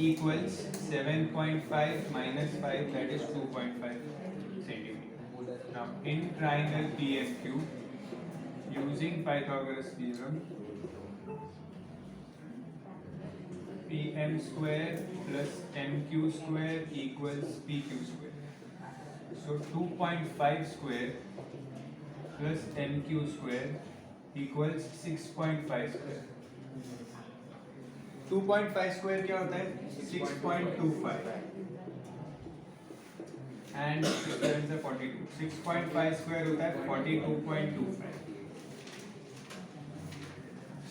equals 7.5 minus 5, that is 2.5 centimeter. Now in triangle PMQ, using Pythagoras theorem, PM square plus MQ square equals PQ square. So 2.5 square plus MQ square equals 6.5 square. 2.5 square क्या होता है? 6.25 and 6 से 42. 6.5 square होता है 42.25.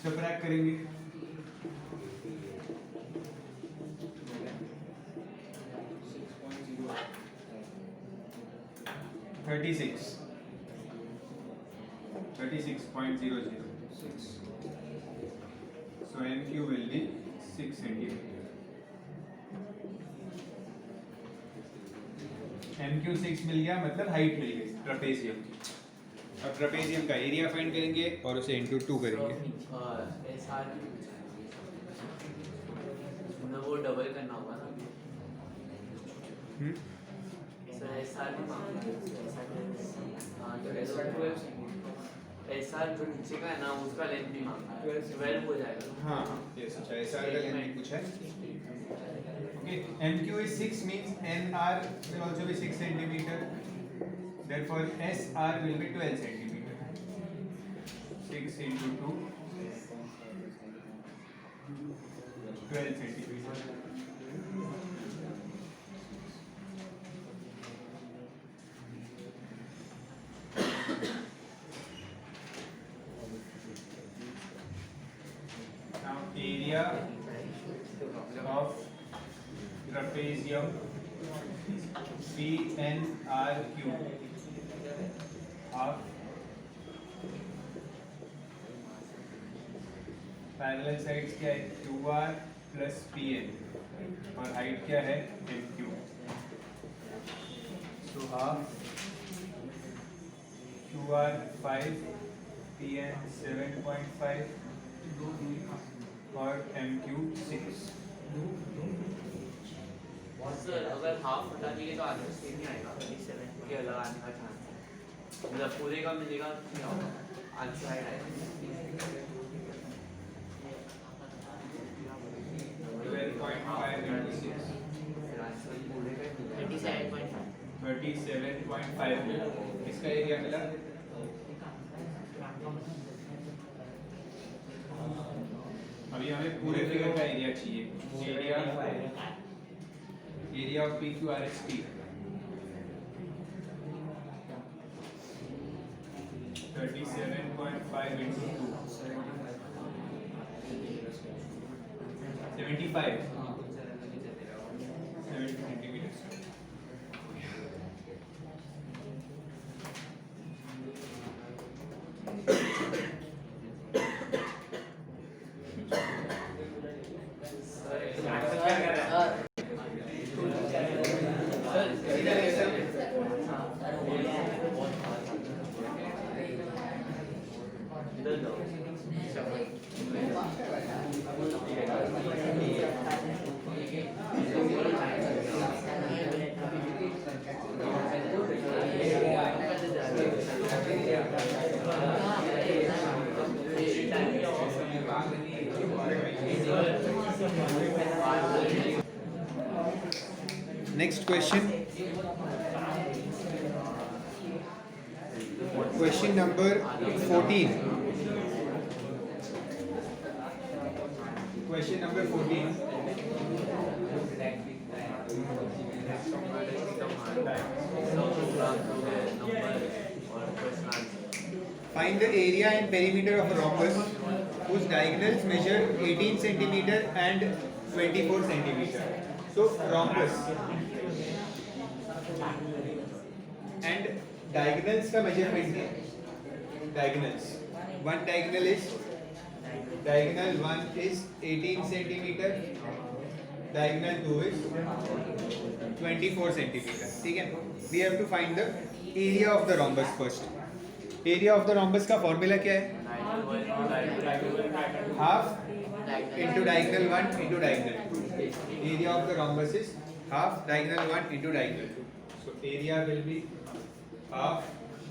Subtract करेंगे, $36.00. So MQ will be 6 centimeter. MQ 6 मिल गया, मतलब height मिल गई ट्रेपेजियम की। अब ट्रेपेजियम का एरिया फाइंड करेंगे और उसे इंटू 2 करेंगे। SR मतलब वो डबल करना होगा ना. सर SR भी मांगना है. SR जो नीचे का है ना उसका लेंथ भी मांगना है. 12 हो जाएगा. हाँ यस, अच्छा SR का लेंथ पूछा है। Okay, MQ is 6 means NR will also be 6 centimeter. Therefore SR will be 12 centimeter. 6 into 2, 12 centimeter. Now area of trapezium PNRQ, half parallel sides क्या है? QR प्लस PN और हाइट क्या है? MQ. So half QR 5, PN 7.5 और MQ 6. Sir अगर half हटा देंगे तो आगे सेम ही आएगा. 37 के अलग आने का चांस है. मतलब पूरे का मिलेगा क्या होगा? आउटसाइड आएगा. 12.5 into 6. फिर आंसर पूरे का ही मिलेगा. 37.5 मिला. इसका एरिया मिला. अभी हमें पूरे फिगर का एरिया चाहिए. Area of PQRST 37.5 into 2, 75 centimeters. इधर है सब। इधर जाओ। Next question. Question number 14. Question number 14. Find the area and perimeter of a rhombus whose diagonals measure 18 centimeter and 24 centimeter. So rhombus and diagonals का measurement है. Diagonals. One diagonal is 18 centimeter. Diagonal 2 is 24 centimeter. ठीक है? We have to find the area of the rhombus first. Area of the rhombus का formula क्या है? Half into diagonal 1 into diagonal 2. Area of the rhombus is half diagonal 1 into diagonal 2. So area will be half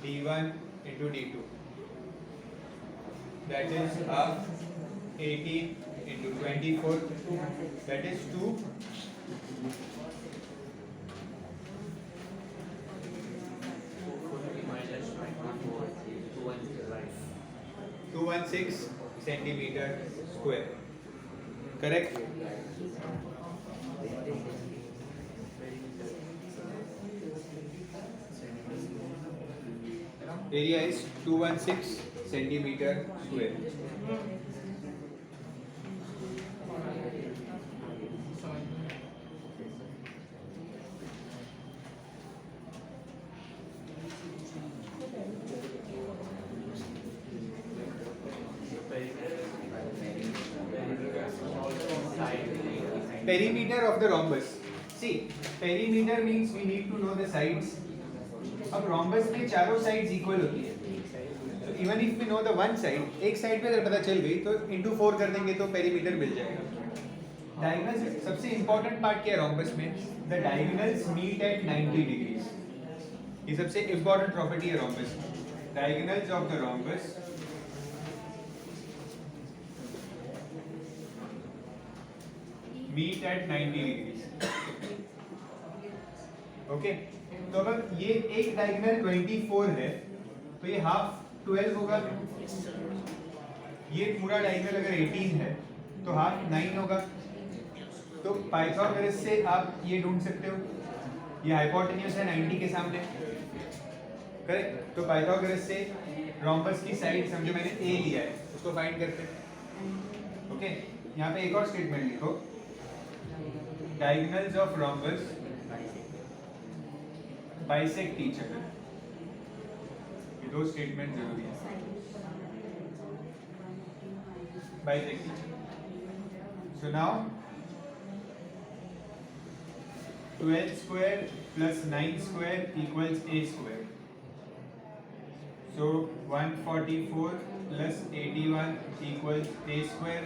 d1 into d2. That is half 18 into 24. That is 2. 216 centimeter square. Correct? Area is 216 centimeter square. Perimeter of the rhombus. See, perimeter means we need to know the sides. अब rhombus में चारों sides equal होती है. So even if we know the one side, एक side पे अगर पता चल गई तो into 4 कर देंगे तो perimeter मिल जाएगा. Diagonals सबसे important part क्या है rhombus में? The diagonals meet at 90 degrees. ये सबसे important property है rhombus. Diagonals of the rhombus meet at 90 degrees. Okay? तो अगर ये एक डायगोनल 24 है तो ये हाफ 12 होगा. ये पूरा डायगोनल अगर 18 है तो हाफ 9 होगा. तो पाइथागोरस से आप ये ढूंढ सकते हो. ये हाइपोटेन्यूज है 90 के सामने. करेक्ट? तो पाइथागोरस से रोम्बस की साइड समझो मैंने ए लिया है उसको फाइंड करते हैं. ओके? यहाँ पे एक और स्टेटमेंट लिखो. Diagonals of rhombus bisect each other. ये दो स्टेटमेंट जरूरी है. Bisect each other. So now 12 square plus 9 square equals a square. So 144 plus 81 equals a square.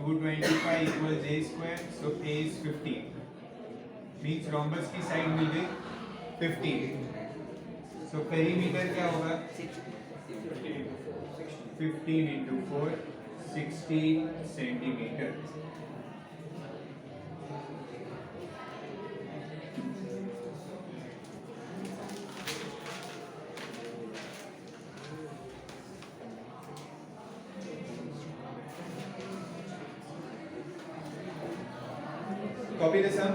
225 equals a square. So a is 15. Means rhombus की side मिल गई 15. So perimeter क्या होगा? 15 into 4 60 centimeter. Copy the sum.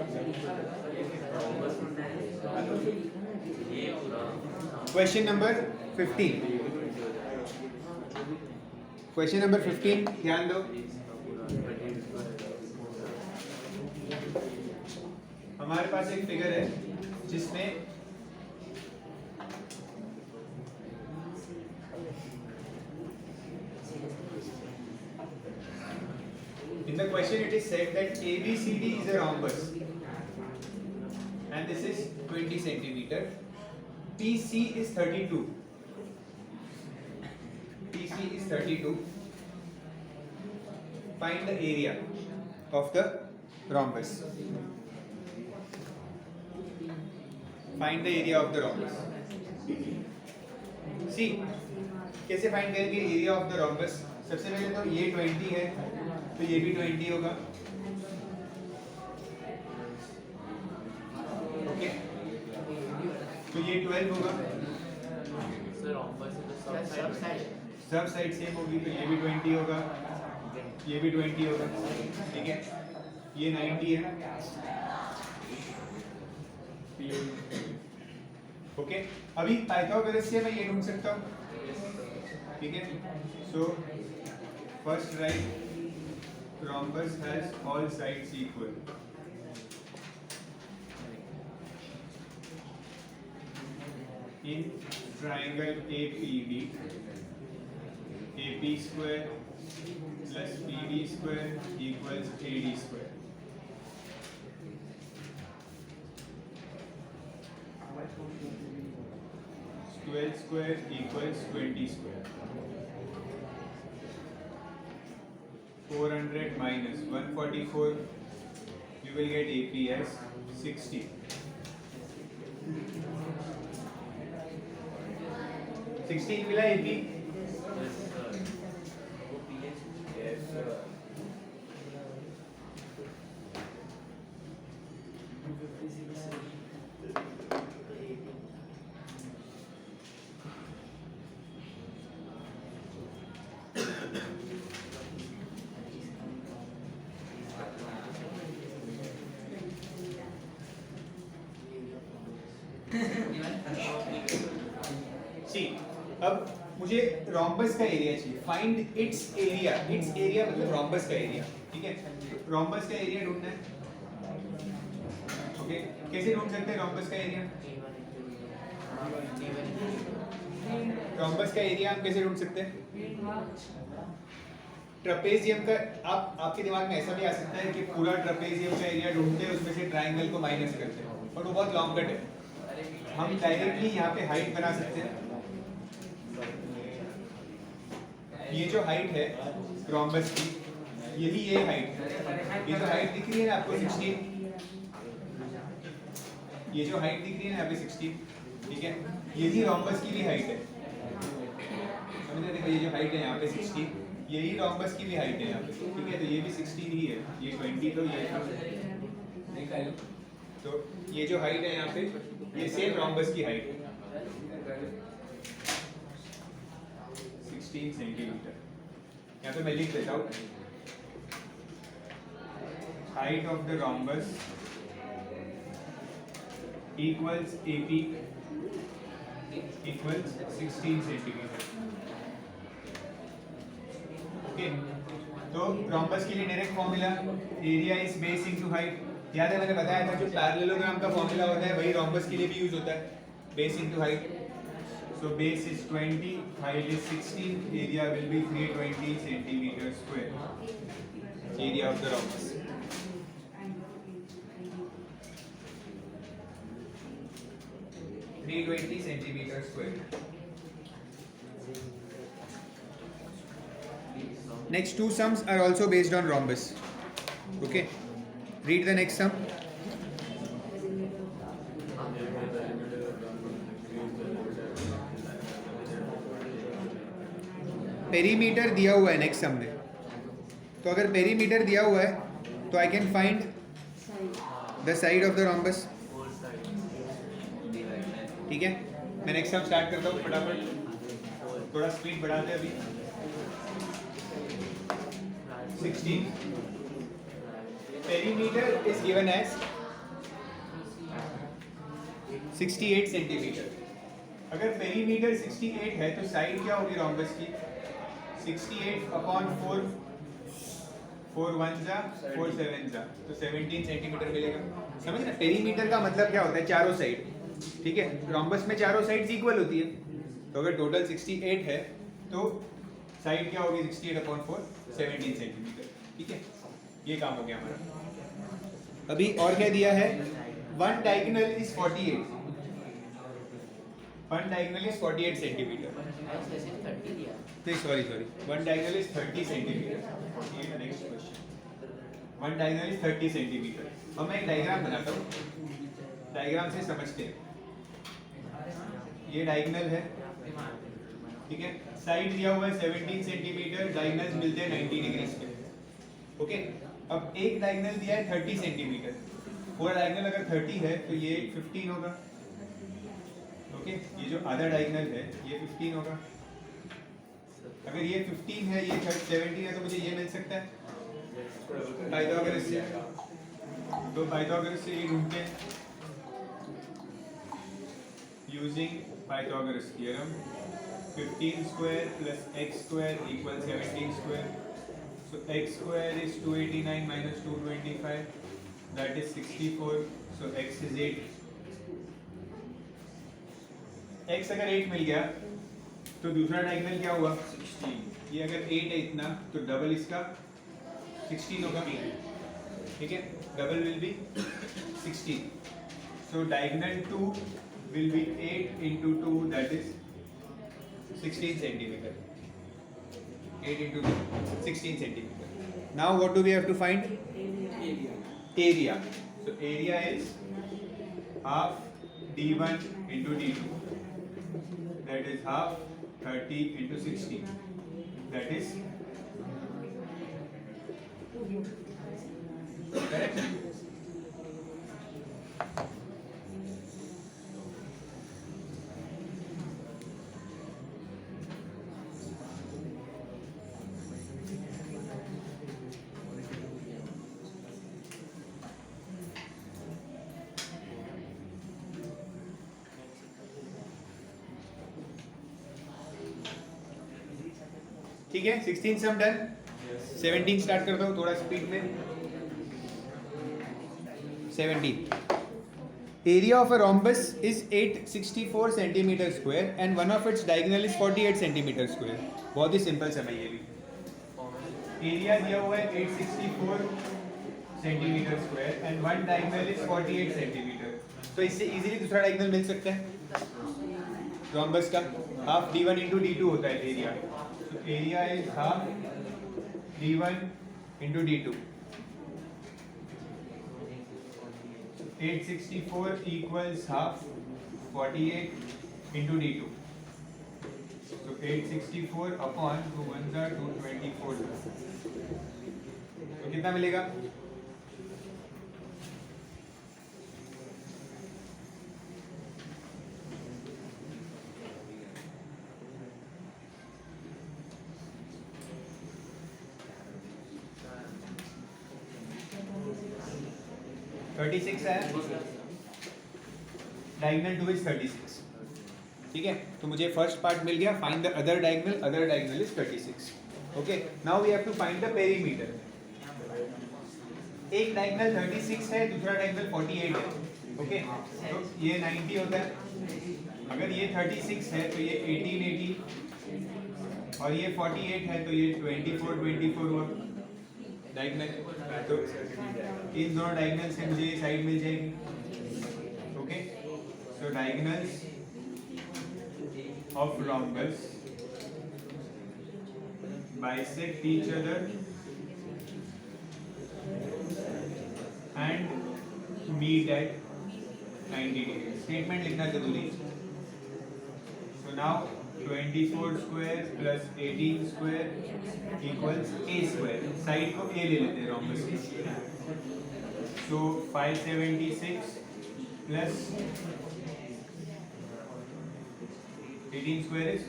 ये पूरा question number 15, question number 15 ध्यान दो। हमारे पास एक फिगर है जिसमें in the question it is said that ABCD is a rhombus and this is 20 centimeter. PC is 32. PC is 32. Find the area of the rhombus. Find the area of the rhombus. See, कैसे find करेंगे area of the rhombus? सबसे पहले तो ये 20 है तो ये भी 20 होगा। ओके, तो ये 12 होगा। सर ऑफर से तो सब साइड सब साइड सेम होगी तो ये भी 20 होगा, ये भी 20 होगा। ठीक है, ये 90 है। ओके, अभी पाइथागोरस से मैं ये ढूंढ सकता हूँ। ठीक है, so first right rhombus has all sides equal. In triangle APD, AP square plus PD square equals AD square. Twelve square equals 20 square. 400 minus 144, you will get AP as 60. 16 मिला AP? सी, अब मुझे रोम्बस का area चाहिए। Find its area. It's area मतलब rhombus का area. ठीक है, rhombus का एरिया ढूंढना है। ओके, कैसे ढूंढ सकते हैं रोम्बस का एरिया? रोम्बस का एरिया हम कैसे ढूंढ सकते हैं? ट्रेपेजियम का आपके दिमाग में ऐसा भी आ सकता है कि पूरा ट्रेपेजियम का एरिया ढूंढते हैं, उसमें से ट्रायंगल को माइनस करते हैं, और वो बहुत लॉन्ग कट है। हम डायरेक्टली यहाँ पे हाइट बना सकते हैं। ये जो हाइट है रोम्बस की, यही ये हाइट है। ये जो हाइट दिख रही है ना आपको 16, ये जो हाइट दिख रही है ना यहाँ पे 16, ठीक है, यही रोम्बस की भी हाइट है। समझ रहे? देखो ये जो हाइट है यहाँ पे 16, यही रोम्बस की भी हाइट है यहाँ पे। ठीक है, तो ये भी 16 ही है, ये 20 तो ये तो ये जो हाइट है यहाँ पे, ये सेम रोम्बस की हाइट है 16 सेंटीमीटर। यहाँ पे मैं लिख देता हूँ, height of the rhombus equals AP equals 16 centimetre. Okay, तो रोम्बस के लिए direct formula area is base into height. याद है मैंने बताया था जो पैरेललोग्राम का फॉर्मूला होता है वही रोम्बस के लिए भी यूज होता है, base into height. So base is 20, height is 16, area will be 320 centimetre square, area of the rhombus. Centimetre square. Next two sums are also based on rhombus. Okay, read the next sum. Perimeter दिया हुआ है next sum में, तो अगर perimeter दिया हुआ है तो आई can find the side of the rhombus. ठीक है, मैं नेक्स्ट सम स्टार्ट करता हूँ फटाफट, थोड़ा स्पीड बढ़ाते हैं अभी। 16 perimeter is given as 68 centimetre. अगर पेरीमीटर 68 है तो साइड क्या होगी रोम्बस की? 68 अपॉन 4, 4 1 जा 4 7 जा, तो 17 सेंटीमीटर मिलेगा। समझ ना, पेरीमीटर का मतलब क्या होता है? चारों साइड, ठीक है। रोम्बस में चारों साइड्स इक्वल होती है, तो अगर टोटल 68 है तो साइड क्या होगी? 68 अपॉन 4 17 सेंटीमीटर, ठीक है। ये काम हो गया हमारा। अभी और क्या दिया है? One diagonal is 48, one diagonal is 48 centimetre. Sorry one diagonal is 30 centimetre. ये next question, one diagonal is 30 centimetre. अब मैं एक डायग्राम बनाता हूँ, डायग्राम से समझते हैं। ये डायगोनल है, ठीक है। साइड दिया हुआ है 17 सेंटीमीटर, डायगोनल्स मिलते हैं 90 डिग्रीज पे, ओके। अब एक डायगोनल दिया है 30 सेंटीमीटर, पूरा डायगोनल अगर 30 है तो ये 15 होगा, ओके। ये जो अदर डायगोनल है ये 15 होगा। अगर ये 15 है, ये 17 है, तो मुझे ये मिल सकता है पाइथागोरस से। तो पाइथागोरस से ये ढूंढते हैं using Pythagoras theorem. 15 square plus x square equal 17 square. So x square is 289 minus 225, that is 64. So x is 8. x अगर 8 मिल गया तो दूसरा डायगोनल क्या हुआ? 16। ये अगर 8 है इतना तो डबल इसका 16 होगा, ठीक है। Double will be 16. So diagonal 2 will be 8 into 2, that is 16 centimeter. 8 into 2, 16 centimeter. Now what do we have to find? Area. So area is half d1 into d2. That is half 30 into 16. That is correct. ठीक है, 16 सम done. 17 start करता हूँ थोड़ा speed में। 17 area of a rhombus is 864 centimetre square and one of its diagonal is 48 centimetre square. बहुत ही simple सम है ये भी। एरिया दिया हुआ है 864 centimetre square and one diagonal is 48 centimetre. तो इससे इजीली दूसरा डायगोनल मिल सकता है रोम्बस का। हाफ d1 इंटू d2 होता है area. Area is half d1 into d2. 864 equals half 48 into d2. So 864 upon 2 1 are 224. तो कितना मिलेगा? थर्टी सिक्स है, डायगोनल 2 इज 36, ठीक है। तो मुझे फर्स्ट पार्ट मिल गया, find the other diagonal is 36, okay. Now we have to find the perimeter. एक डायगोनल 36 है, दूसरा डायगोनल 48 है, ओके। तो ये 90 होता है। अगर ये 36 है तो ये 18 18 और ये 48 है तो ये 24 24 हुआ डायगोनल। तो इन दोनों डायगोनल से मुझे ये साइड मिल जाएगी, okay. So diagonals of rhombus bisect each other and meet at 90 degree. Statement लिखना जरूरी है। So now 24 square plus 18 square equals a square. Side को a ले लेते हैं रोम्बस की। So 576 plus 18 square is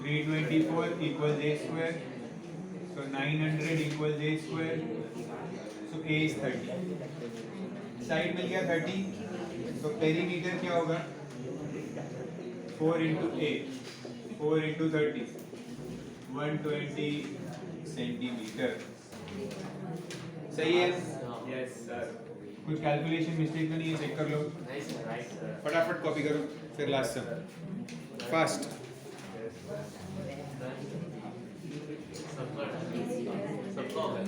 324 equals a square. So 900 equals a square. So a is 30. Side मिल गया 30, तो पेरीमीटर क्या होगा 4 इंटू 8 4 इंटू 30 120 सेंटीमीटर। सही है? Yes sir. कुछ कैलकुलेशन मिस्टेक तो नहीं है? चेक कर लो, नहीं सर, राइट सर। फटाफट कॉपी करो, फिर लास्ट सम फास्ट। सबका हो गया।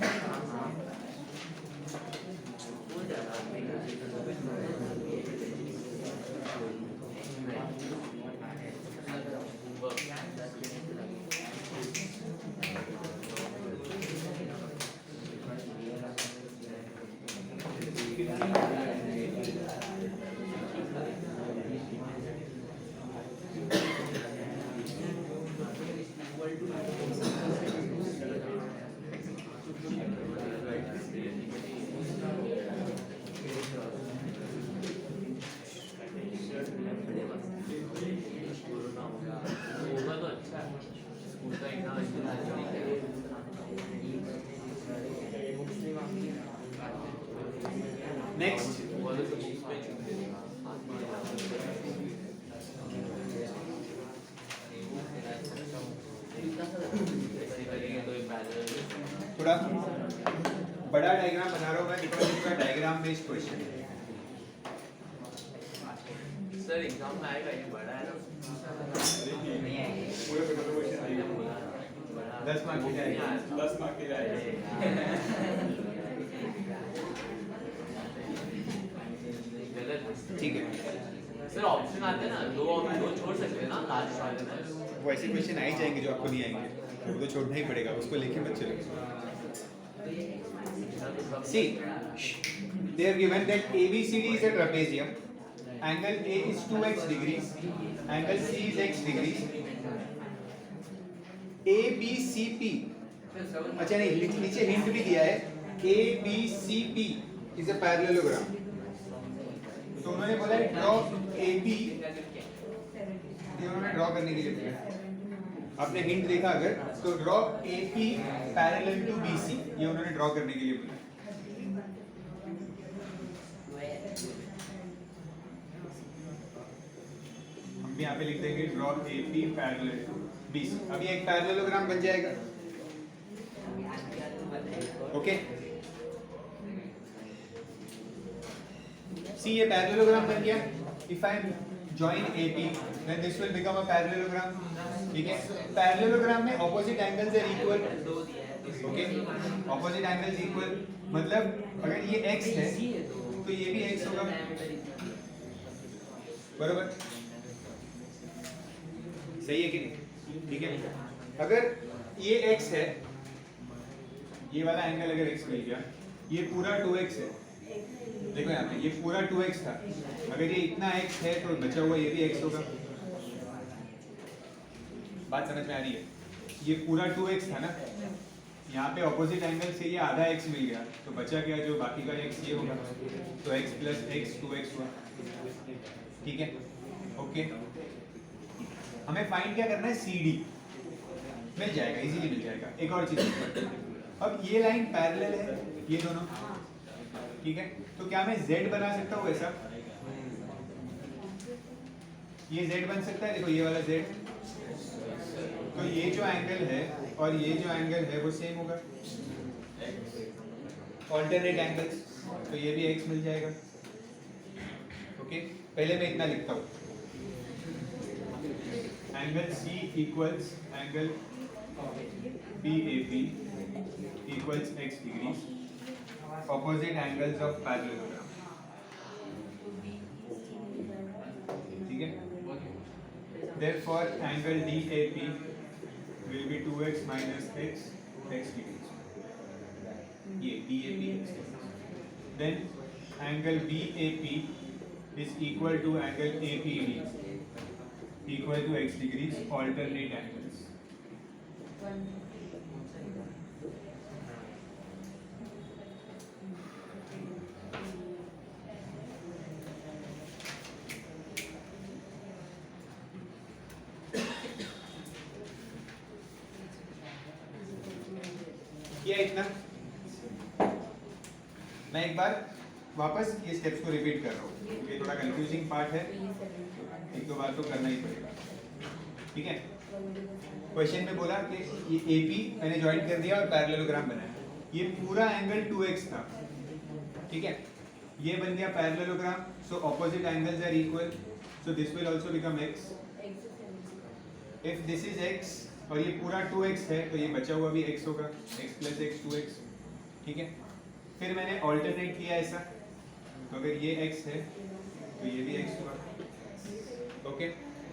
होगा तो अच्छा है। स्कूल का एग्जाम नेक्स्ट थोड़ा बड़ा डायग्राम बना रहा हूँ मैं, बिकॉज इसका डायग्राम बेस्ड क्वेश्चन है। सर एग्जाम में आएगा, ये बड़ा है ना। 10 मार्क की जाएगी। 10 मार्क की ठीक है, सर ऑप्शन आते हैं ना, दो छोड़ सकते हैं ना लास्ट वाले में। वो ऐसे क्वेश्चन आ ही जाएंगे जो आपको नहीं आएंगे, वो तो छोड़ना ही पड़ेगा, उसको लेके मत चलो। See, they are given that ABCD is a trapezium, angle A is 2x degrees, angle C is x degrees, ABCP, अच्छा नहीं, नीचे हिंट भी दिया है, ABCP is a parallelogram। तो उन्होंने बोला है ड्रॉ AB, ये उन्होंने ड्रॉ करने के लिए बोला। आपने हिंट देखा अगर, तो draw AP parallel to BC, ये उन्होंने ड्रॉ करने के लिए बोला। हम भी यहाँ पे लिख देंगे draw AP parallel to BC। अभी एक पैरेललोग्राम बन जाएगा। ओके, सी ये पैरेललोग्राम बन गया। If I join AP, then this will become a parallelogram। ठीक है, पैरेललोग्राम में opposite angles are equal. Okay, opposite angles equal मतलब अगर ये x है तो ये भी x होगा, बरोबर? सही है कि नहीं? ठीक है, अगर ये x है, ये वाला एंगल अगर x मिल गया, ये पूरा 2x है, देखो यहाँ पे ये पूरा 2x था, अगर ये इतना x है तो बचा हुआ ये भी x होगा। बात समझ में आ रही है? ये पूरा 2x था ना, यहाँ पे ऑपोजिट एंगल से ये आधा x मिल गया, तो बचा क्या, जो बाकी का x ये होगा, तो x प्लस x 2x हुआ। ठीक है, ओके, हमें फाइंड क्या करना है, CD मिल जाएगा, इजीली मिल जाएगा। एक और चीज, अब ये लाइन पैरेलल है ये दोनों, ठीक है, तो क्या मैं z बना सकता हूँ ऐसा? ये z बन सकता है, देखो ये वाला z, तो ये जो एंगल है और ये जो एंगल है वो सेम होगा, ऑल्टरनेट एंगल्स, तो ये भी x मिल जाएगा। ओके, पहले मैं इतना लिखता हूँ, angle C equals angle BAP equals x degrees, opposite angles of parallelogram। ठीक है, therefore angle DAP will be 2x minus x degrees, ये DAP। then angle BAP is equal to angle APD equal to x degrees, alternate angles। किया इतना? मैं एक बार वापस ये steps को रिपीट कर रहा हूँ, ये थोड़ा कंफ्यूजिंग पार्ट है, एक दो बार तो करना ही पड़ेगा, ठीक है। क्वेश्चन में बोला कि ये AP मैंने ज्वाइन कर दिया और पैरेललोग्राम बनाया, ये पूरा एंगल 2x था, ठीक है, ये बन गया parallelogram, so opposite angles are equal, so this will also become x, if this is x और ये पूरा 2x है तो ये बचा हुआ भी x होगा, x + x 2x, ठीक है। फिर मैंने ऑल्टरनेट किया ऐसा, तो अगर ये x है तो ये भी x हुआ, ओके।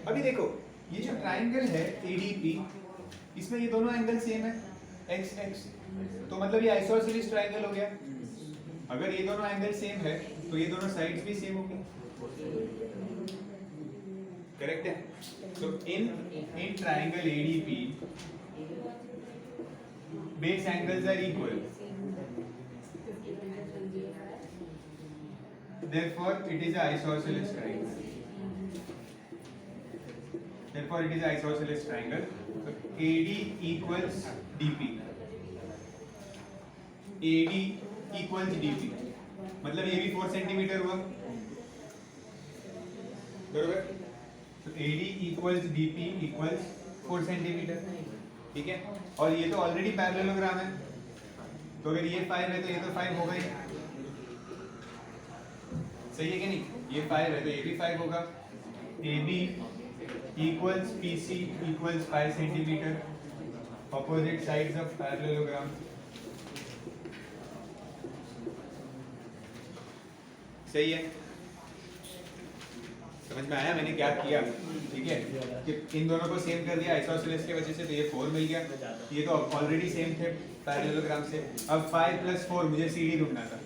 अभी देखो ये जो ट्राइंगल है ADP, इसमें ये दोनों एंगल सेम है x x, तो मतलब ये आइसोसेलेस ट्राइंगल हो गया। अगर ये दोनों एंगल सेम है तो ये दोनों साइड्स भी सेम होंगी, करेक्ट है। तो in triangle ADP base angles are equal, therefore it is an isosceles triangle, therefore it is an isosceles triangle, so AD equals DP, AD equals DP, मतलब ये भी 4 सेंटीमीटर हुआ, बरोबर। तो AD equals DP equals 4 centimetre, ठीक है। और ये तो ऑलरेडी पैरेललोग्राम है, तो अगर ये 5 है तो ये तो 5 होगा ही, सही है कि नहीं, ये 5 है तो ये भी 5 होगा। AB equals PC equals 5 centimetre, opposite sides of parallelogram, सही है, समझ में आया मैंने क्या किया, ठीक है, कि इन दोनों को सेम कर दिया आइसोसेलेस की वजह से, तो ये 4 मिल गया, ये तो ऑलरेडी सेम थे पैरेललोग्राम से। अब 5 + 4 मुझे CD ढूंढना था,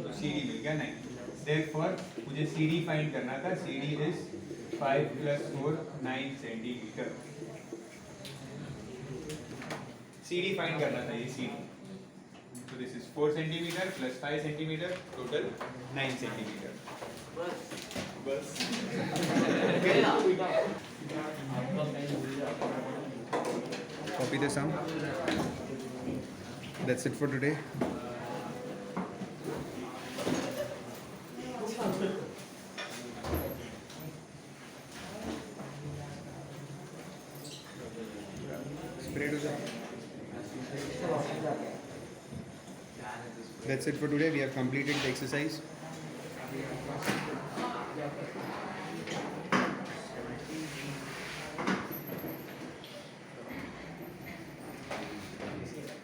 तो CD मिल गया 9, therefore मुझे CD फाइंड करना था, CD is 5 + 4 9 centimetre, CD find करना था, ये CD, so this is 4 centimetre + 5 centimetre, total 9 centimetre, बस copy the sum, that's it for today. Spread to the, that's it for today, we have completed the exercise.